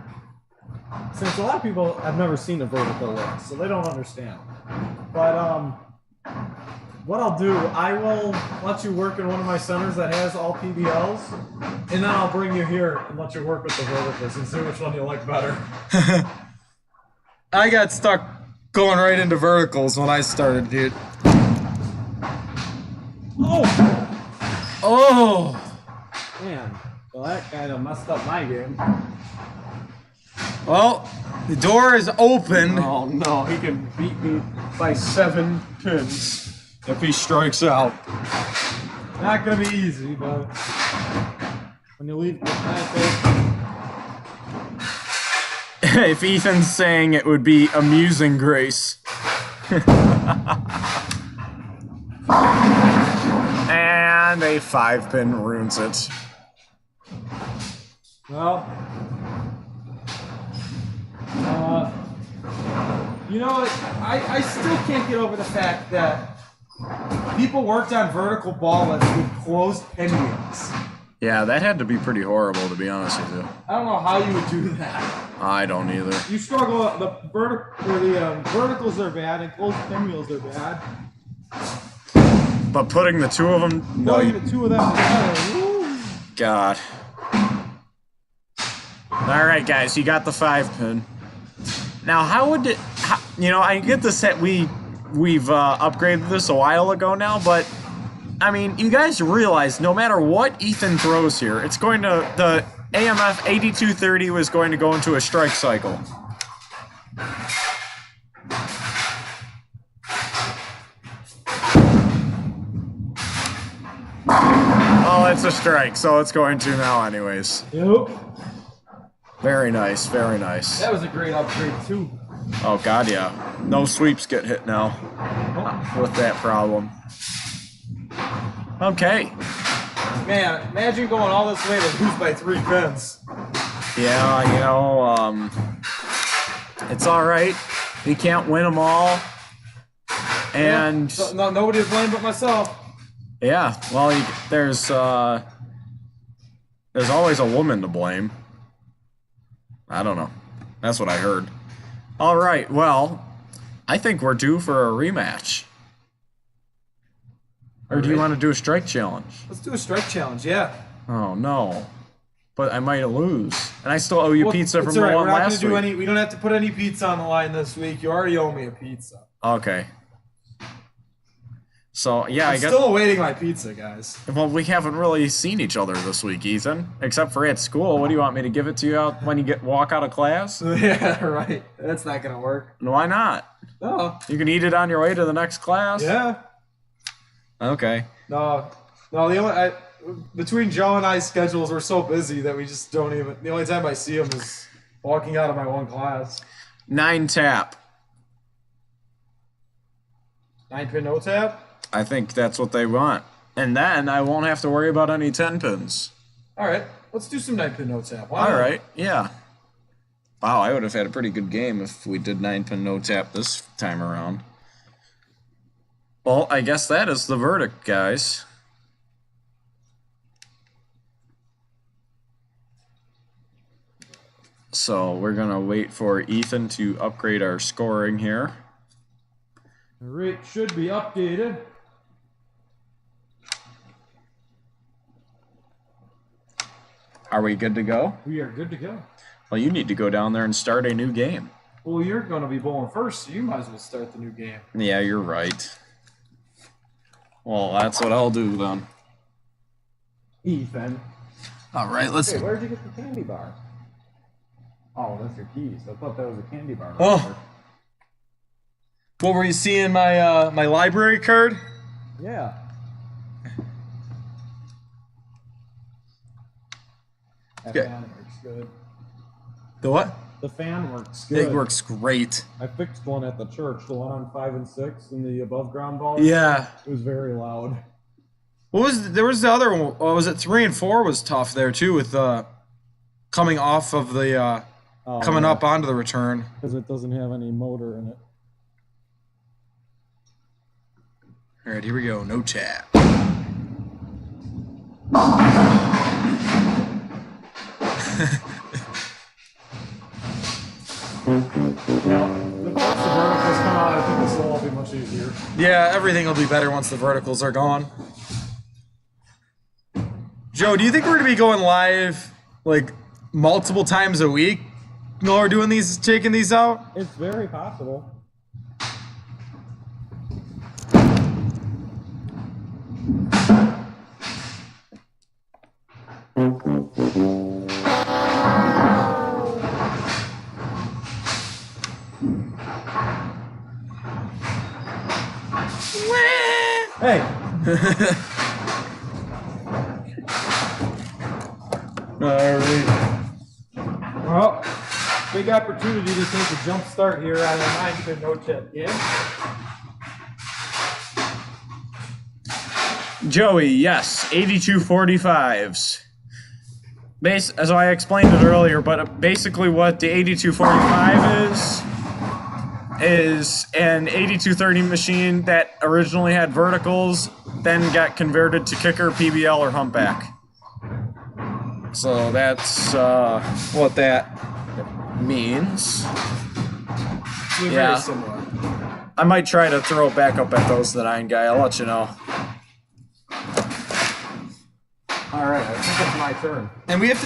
since a lot of people have never seen a vertical lift, so they don't understand. But what I'll do, I will let you work in one of my centers that has all PBLs, and then I'll bring you here and let you work with the verticals and see which one you like better.
I got stuck going right into verticals when I started, dude.
Oh!
Oh!
Man. Well, that kind of messed up my game.
Well, the door is open.
Oh no, he can beat me by 7 pins if he strikes out.
Not gonna be easy, but when you leave the path
If Ethan's saying it would be amusing grace. And a 5-pin ruins it.
well, you know, I still can't get over the fact that people worked on vertical ballets with closed pinwheels.
Yeah, that had to be pretty horrible, to be honest with you.
I don't know how you would do that.
I don't either.
You struggle. The verticals are bad and closed pinwheels are bad.
But putting the two of them, no,
Putting the two of them together. Woo.
God. All right, guys, you got the 5-pin. Now, how would it? I get the set we've upgraded this a while ago now, but I mean, you guys realize no matter what Ethan throws here, it's going to the AMF 8230 was going to go into a strike cycle. Oh, it's a strike, so it's going to now anyways.
Yep.
Very nice, very nice.
That was a great upgrade too.
Oh god, yeah. No sweeps get hit now with that problem. Okay.
Man, imagine going all this way to lose by 3 pins.
Yeah, it's all right. You can't win them all. And
Yeah, so, nobody to blame but myself.
yeah, well, there's always a woman to blame. I don't know. That's what I heard. All right, well, I think we're due for a rematch. Or do you want to do a strike challenge?
Let's do a strike challenge, yeah.
Oh, no. But I might lose. And I still owe you pizza from
it's
the
all right.
one
We're not
last
gonna do
week.
we don't have to put any pizza on the line this week. You already owe me a pizza.
Okay. So, yeah, I
I'm
guess...
still awaiting my pizza, guys.
Well, we haven't really seen each other this week, Ethan. Except for at school. What do you want me to give it to you out when you walk out of class?
Yeah, right. That's not gonna work.
Why not?
No.
You can eat it on your way to the next class?
Yeah.
Okay.
No. Between Joe and I's schedules, we're so busy that we just don't even. The only time I see him is walking out of my one class.
9 tap.
9-pin no tap.
I think that's what they want. And then I won't have to worry about any 10 pins.
All right, let's do some 9-pin no tap. Why
All
not?
right, yeah. Wow, I would have had a pretty good game if we did 9-pin no tap this time around. Well, I guess that is the verdict, guys. So we're going to wait for Ethan to upgrade our scoring here.
The rate should be updated.
Are we good to go?
We are good to go.
Well, you need to go down there and start a new game.
Well, you're going to be bowling first, so you might as well start the new game.
Yeah, you're right. Well, that's what I'll do then.
Ethan.
All right, let's...
Hey, where'd you get the candy bar? Oh, that's your keys. I thought that was a candy bar.
Oh. What were you seeing my my library card?
Yeah. That
Okay.
fan works good.
The what?
The fan works good.
It works great.
I fixed one at the church, the one on 5 and 6 in the above ground ball.
Yeah.
It was very loud.
What was there was the other one? Was it 3 and 4 was tough there too with coming off of the coming up onto the return.
Because it doesn't have any motor in it.
All right, here we go. No tap.
The verticals come out, I think this will all be much easier.
Yeah, everything will be better once the verticals are gone. Joe, do you think we're gonna be going live like multiple times a week while we're doing these, taking these out?
It's very possible. Hey,
Alright.
well, big opportunity to take a jump start here out of the 9 to no chip game.
Joey, yes, 8245s. So I explained it earlier, but basically what the 8245 is an 8230 machine that originally had verticals, then got converted to kicker, PBL, or humpback. So that's what that means.
Very similar.
I might try to throw it back up at those that 9 guy. I'll let you know.
All right, I think it's my turn.
And we have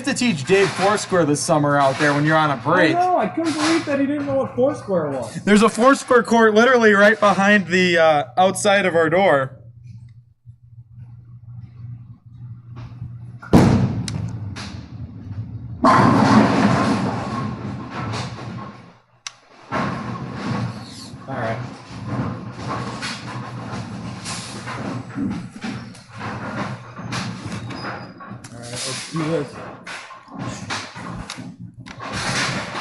to teach Dave Foursquare this summer out there when you're on a break.
I know, I couldn't believe that he didn't know what Foursquare was.
There's a Foursquare court literally right behind the outside of our door.
All right. Let's do this.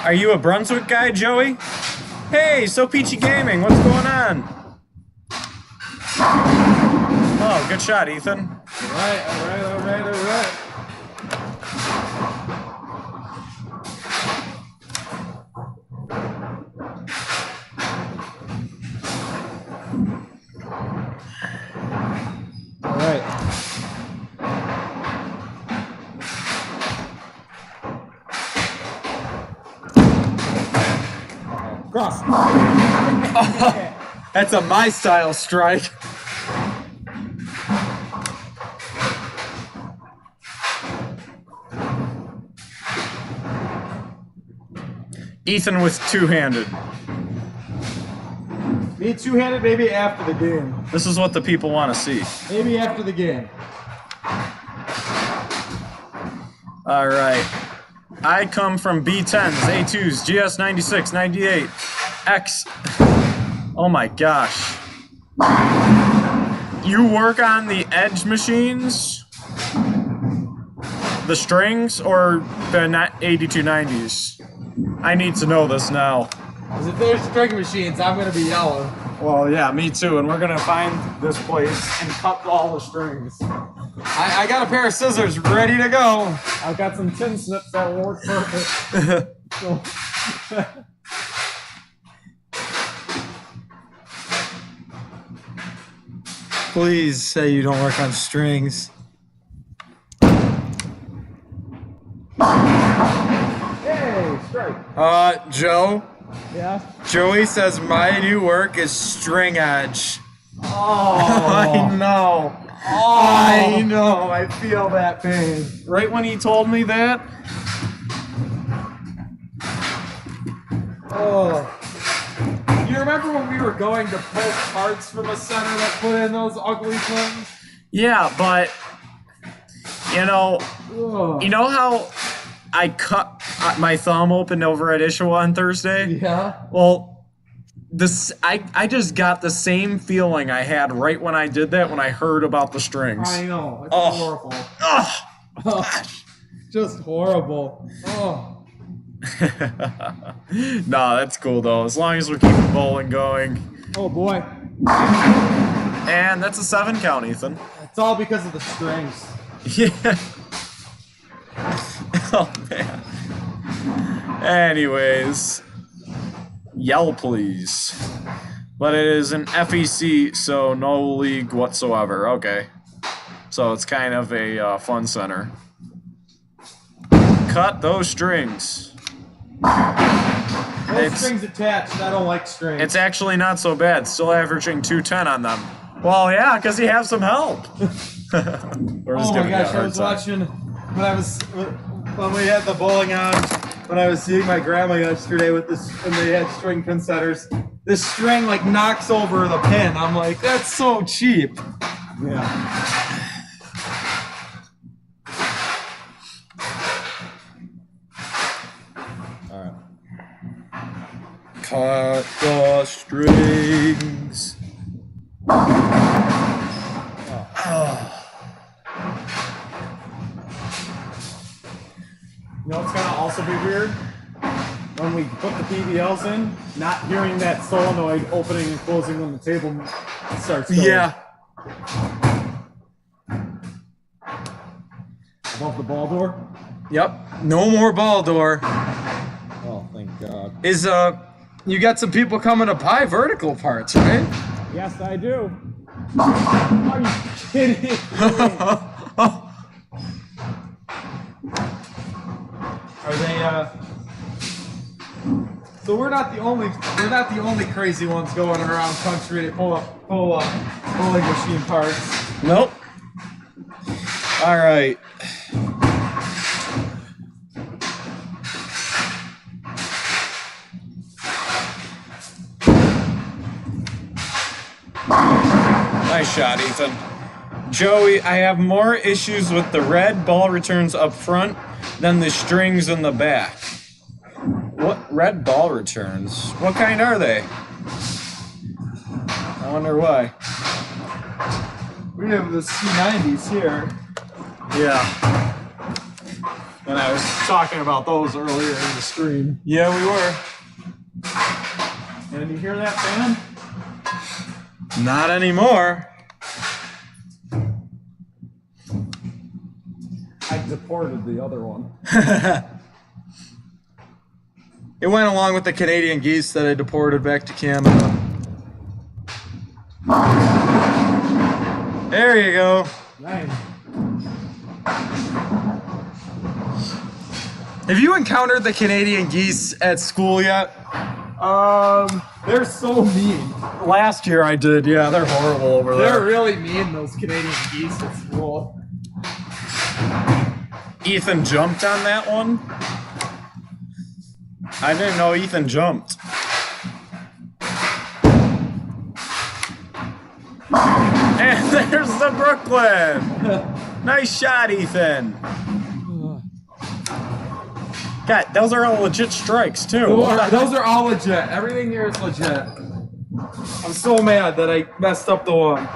Are you a Brunswick guy, Joey? Hey, So Peachy Gaming, what's going on? Oh, good shot, Ethan.
All right. All right. Cross.
That's a my style strike.
Ethan with two-handed.
Me two-handed, maybe after the game.
This is what the people want to see.
Maybe after the game.
All right. I come from B10s, A2s, GS96, 98, X. Oh my gosh. You work on the edge machines, the strings, or the 8290s? I need to know this now.
Because if there's string machines, I'm going to be yelling.
Well, yeah, me too. And we're going to find this place and cut all the strings.
I got a pair of scissors ready to go.
I've got some tin snips that will work perfect.
Please say you don't work on strings.
Hey, strike.
Joe.
Yeah?
Joey says my new work is string edge.
Oh.
I know. I know. I feel that pain.
Right when he told me that,
Oh. You remember when we were going to pull parts from a center that put in those ugly things?
yeah, but you know
Ugh.
how I cut my thumb open over at Issawa on Thursday?
Yeah?
Well, I just got the same feeling I had right when I did that when I heard about the strings.
I know. It's
Oh.
horrible.
Ugh.
Oh, just horrible. Oh.
Nah, that's cool though. As long as we're keeping bowling going.
Oh boy.
And that's a 7 count, Ethan.
It's all because of the strings.
Yeah. Oh man. Anyways, yell please. But it is an FEC, so no league whatsoever. Okay. So it's kind of a fun center. Cut those strings.
No
It's-
strings attached. I don't like strings.
It's actually not so bad. Still averaging 210 on them. Well, yeah, because you have some help. We're just
Oh my
giving you a
gosh, I
hard
was
time.
watching when we had the bowling on, when I was seeing my grandma yesterday with this, and they had string pin setters. This string like knocks over the pin. I'm like, that's so cheap.
yeah. All right.
Cut the strings.
know what's gonna also be weird? When we put the PBLs in, not hearing that solenoid opening and closing when the table starts going.
Yeah.
Above the ball door?
Yep. No more ball door.
Oh, thank God.
Is you got some people coming to buy vertical parts, right?
Yes, I do. Are you kidding?
Are they? So we're not the only crazy ones going around country to pull bowling machine parts.
Nope. All right. Nice shot, Ethan. Joey, I have more issues with the red ball returns up front than the strings in the back. What red ball returns? What kind are they? I wonder why.
We have the C90s here.
Yeah. And I was talking about those earlier in the stream.
Yeah, we were.
And you hear that, fan?
Not anymore.
I deported the other one.
It went along with the Canadian geese that I deported back to Canada. There you go.
Nice.
Have you encountered the Canadian geese at school yet?
They're so mean.
Last year I did, yeah, they're horrible over
They're
there.
really mean, those Canadian geese at school.
Ethan jumped on that one? I didn't know Ethan jumped. And there's the Brooklyn! Nice shot, Ethan. God, those are all legit strikes, too.
Those are all legit. Everything here is legit. I'm so mad that I messed up the one.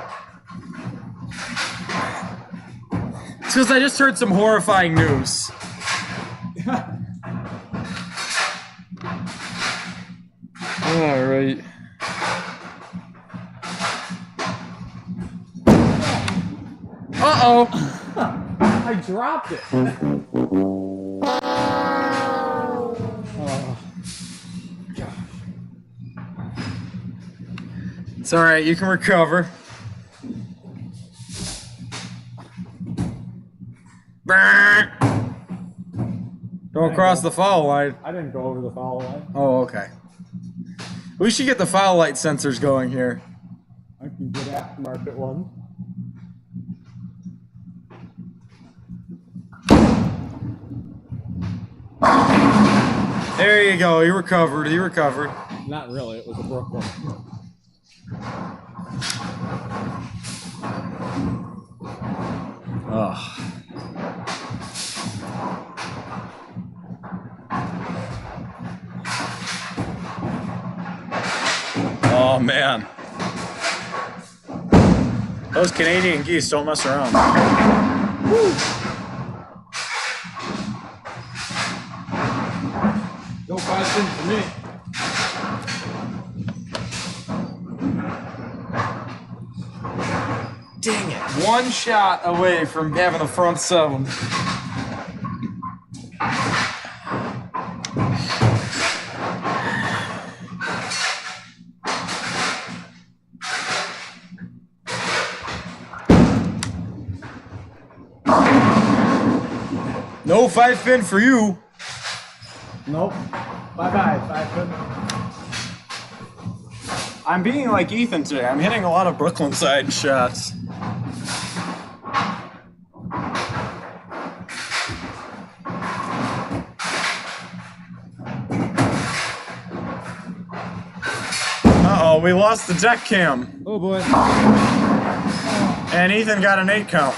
It's because I just heard some horrifying news. All right. Uh-oh.
I dropped it.
It's all right. You can recover. Don't cross the foul line.
I didn't go over the foul line.
Oh, okay. We should get the foul light sensors going here.
I can get aftermarket one.
There you go. You recovered. You recovered.
Not really. It was a Brooklyn.
Ugh. Oh, man. Those Canadian geese don't mess around.
No question for me.
Dang it. One shot away from having a front seven. No 5-pin for you.
Nope. Bye-bye, 5-pin.
I'm being like Ethan today. I'm hitting a lot of Brooklyn side shots. Uh-oh, we lost the deck cam.
Oh boy.
And Ethan got an 8 count.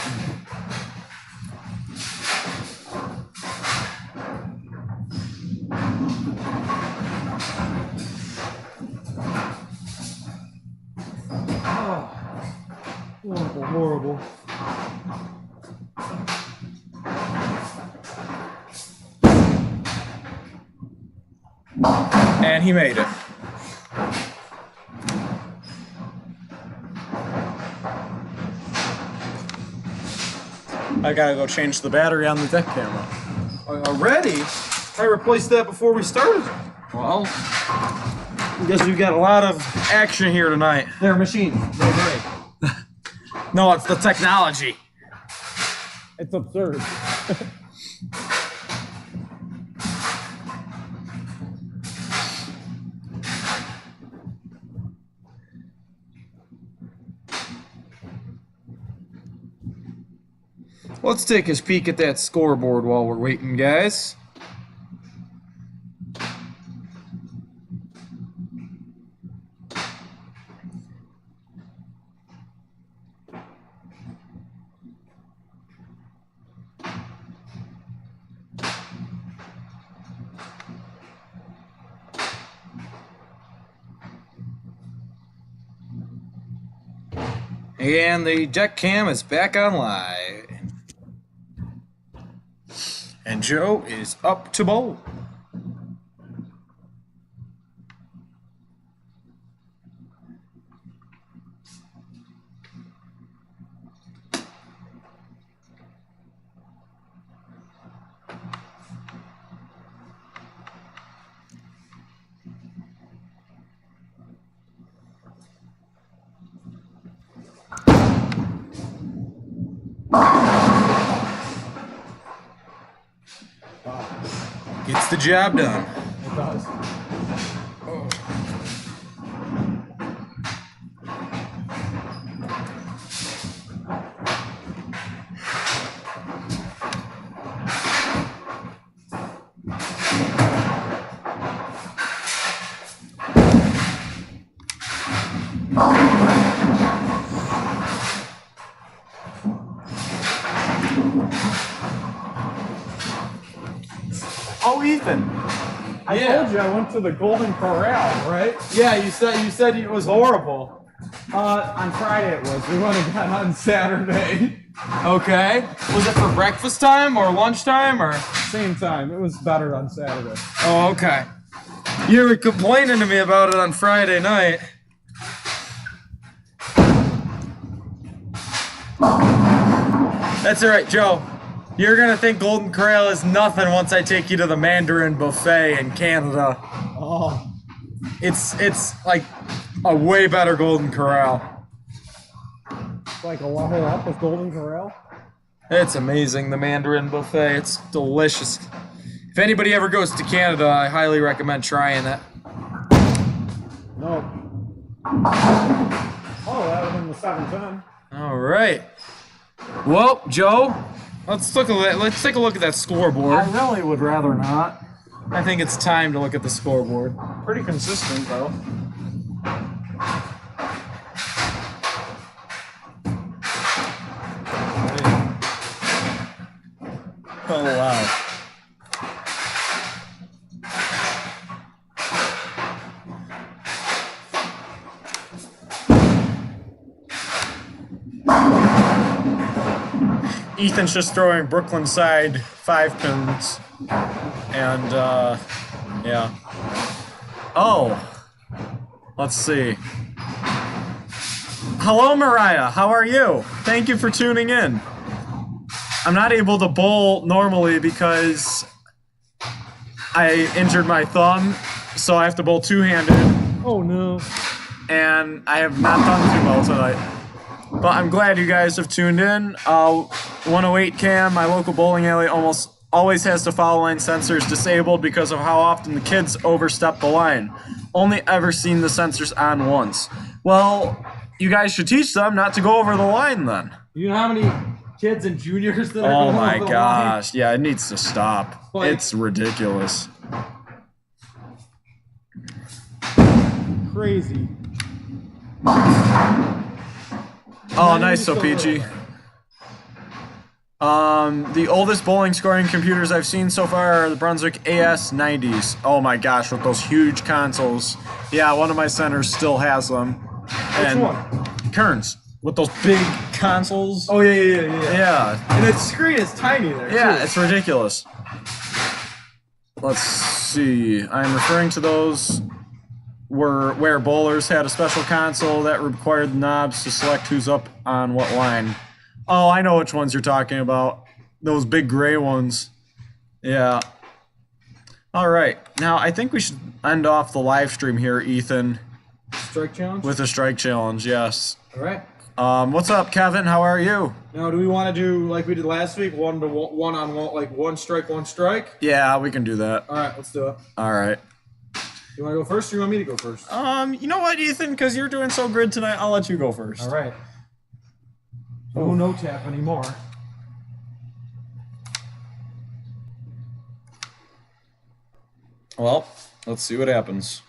Horrible, horrible.
And he made it. I gotta go change the battery on the deck camera.
Already? I replaced that before we started. Well, I guess we've got a lot of action here tonight.
They're machines. They break.
No, it's the technology.
It's absurd.
Let's take a peek at that scoreboard while we're waiting, guys. And the deck cam is back online. And Joe is up to bowl. Gets the job done.
It does.
Oh, Ethan.
I told you I went to the Golden Corral, right?
Yeah, you said it was horrible.
On Friday it was. We went again on Saturday.
Okay. Was it for breakfast time or lunchtime or?
Same time. It was better on Saturday.
Oh, okay. You were complaining to me about it on Friday night. That's all right, Joe. You're gonna think Golden Corral is nothing once I take you to the Mandarin Buffet in Canada.
Oh,
It's like a way better Golden Corral.
it's like a level up with Golden Corral.
It's amazing, the Mandarin Buffet. It's delicious. If anybody ever goes to Canada, I highly recommend trying it.
No. Oh, that was in the 710.
All right. Well, Joe, let's take a look at that scoreboard.
I really would rather not.
I think it's time to look at the scoreboard.
Pretty consistent, though.
Oh wow.
Ethan's just throwing Brooklyn side 5 pins. And, yeah. Oh. Let's see. Hello, Mariah. How are you? Thank you for tuning in. I'm not able to bowl normally because I injured my thumb, so I have to bowl two-handed.
Oh no.
And I have not done too well tonight. But I'm glad you guys have tuned in. 108 Cam, my local bowling alley, almost always has the foul line sensors disabled because of how often the kids overstep the line. Only ever seen the sensors on once. Well, you guys should teach them not to go over the line then.
You know how many kids and juniors that are
Oh
going
my
over the
gosh. Yeah, it needs to stop.
Like-
It's ridiculous.
Crazy.
Oh, nice, so peachy. The oldest bowling scoring computers I've seen so far are the Brunswick AS90s. Oh my gosh, with those huge consoles. Yeah, one of my centers still has them.
Which one?
Kearns, with those big consoles.
Oh yeah.
Yeah,
And the screen is tiny there.
yeah,
too.
it's ridiculous. let's see. I'm referring to those where bowlers had a special console that required the knobs to select who's up on what line. Oh, I know which ones you're talking about. Those big gray ones. Yeah. All right. Now, I think we should end off the live stream here, Ethan,
Strike challenge?
with a strike challenge. Yes.
All right.
What's up, Kevin? How are you?
Now, do we want to do like we did last week, one on one, like one strike, one strike?
Yeah, we can do that.
All right, let's do it.
All right.
You want to go first, or you want me to go first?
You know what, Ethan? Because you're doing so good tonight, I'll let you go first.
All right. No tap anymore.
Well, let's see what happens.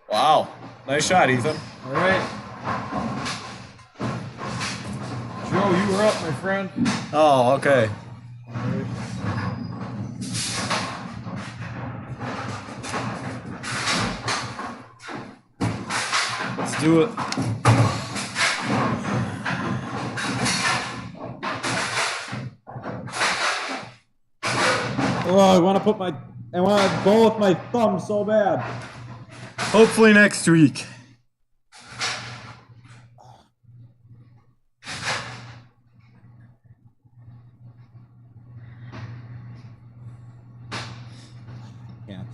Wow. Nice shot, Ethan.
All right. Joe, you were up, my friend.
Oh, okay.
Let's do it.
Oh, I want to bowl with my thumb so bad.
Hopefully next week.
Can't.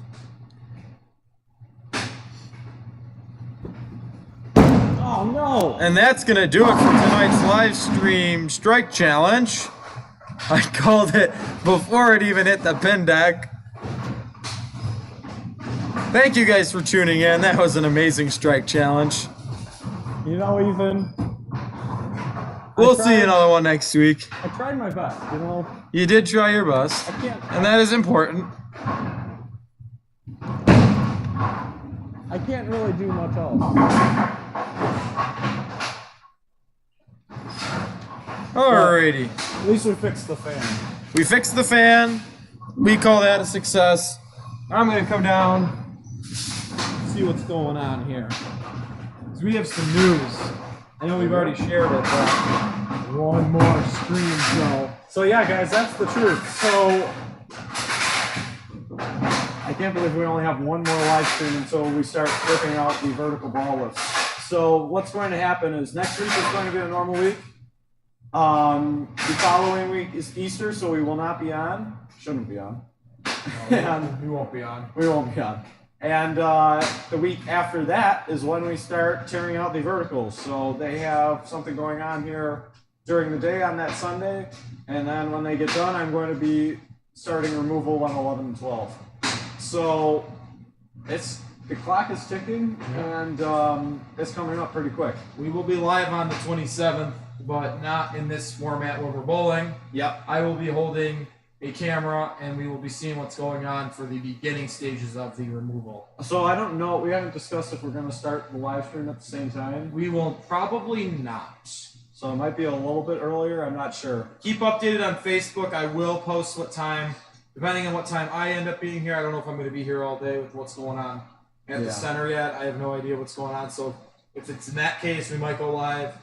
Oh no!
And that's going to do it for tonight's live stream strike challenge. I called it before it even hit the pin deck. Thank you guys for tuning in. That was an amazing strike challenge.
You know, Ethan,
We'll see another one next week.
I tried my best, you know.
You did try your best,
I can't.
and that is important.
I can't really do much else.
Alrighty.
At least we fixed the fan.
We fixed the fan. We call that a success. I'm going to come down.
See what's going on here.
So we have some news. I know we've already shared it, but one more stream show. So yeah, guys, that's the truth. So I can't believe we only have one more live stream until we start ripping out the vertical ball list. So what's going to happen is next week is going to be a normal week. The following week is Easter, so we will not be on. Shouldn't be on. And
We won't be on.
we won't be on. And the week after that is when we start tearing out the verticals. So they have something going on here during the day on that Sunday. And then when they get done, I'm going to be starting removal on 11 and 12. So the clock is ticking, and it's coming up pretty quick.
We will be live on the 27th, but not in this format where we're bowling.
Yep.
I will be holding a camera, and we will be seeing what's going on for the beginning stages of the removal.
So I don't know. We haven't discussed if we're going to start the live stream at the same time.
We will probably not.
So it might be a little bit earlier. I'm not sure.
Keep updated on Facebook. I will post what time, depending on what time I end up being here. I don't know if I'm going to be here all day with what's going on at the center yet. I have no idea what's going on. So if it's in that case, we might go live,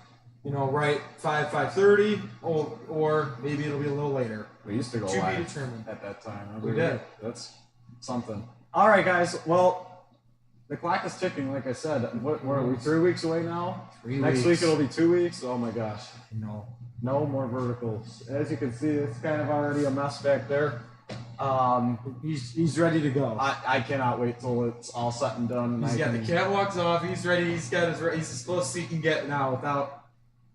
right 5:30, or maybe it'll be a little later.
We used to go
To be
live
determined.
at that time.
We did.
That's something. All right, guys. Well, the clock is ticking, like I said. What are we, 3 weeks away now?
3
Next
weeks.
week it'll be 2 weeks. Oh my gosh.
No.
No more verticals. As you can see, it's kind of already a mess back there.
He's ready to go.
I cannot wait till it's all set and done. And
He's got the catwalks off. He's ready. He's as close as he can get now without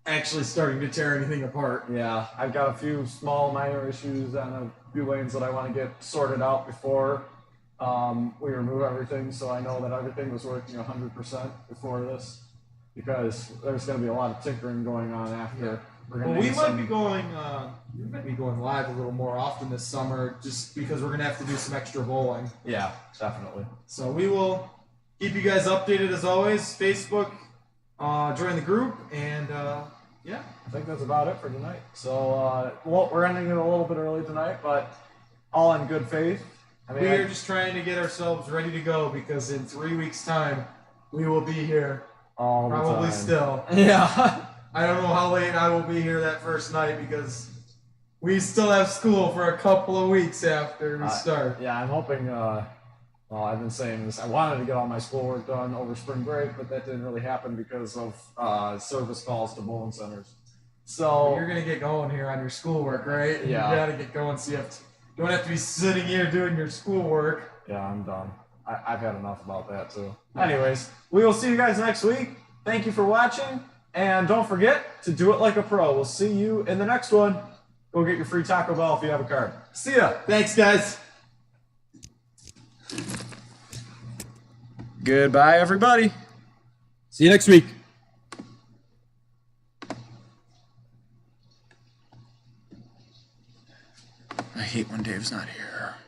actually starting to tear anything apart.
Yeah, I've got a few small minor issues on a few lanes that I want to get sorted out before we remove everything, so I know that everything was working 100% before this, because there's going to be a lot of tinkering going on after.
Well, we might be going live a little more often this summer, just because we're gonna have to do some extra bowling.
Yeah, definitely.
So we will keep you guys updated as always. Facebook, join the group, and yeah.
I think that's about it for tonight. So we're ending it a little bit early tonight, but all in good faith. I mean,
We are just trying to get ourselves ready to go, because in 3 weeks' time we will be here.
all the
Probably
time.
still.
Yeah. I don't know how late I will be here that first night because we still have school for a couple of weeks after we start.
Yeah, I'm hoping. Well, I've been saying this. I wanted to get all my schoolwork done over spring break, but that didn't really happen because of service calls to bowling centers. So
You're gonna get going here on your schoolwork, right?
Yeah.
You gotta get going so you don't have to be sitting here doing your schoolwork.
yeah, I'm done. I've had enough about that too. Anyways, we will see you guys next week. Thank you for watching, and don't forget to do it like a pro. We'll see you in the next one. Go get your free Taco Bell if you have a card. See ya.
Thanks, guys.
Goodbye, everybody.
See you next week.
I hate when Dave's not here.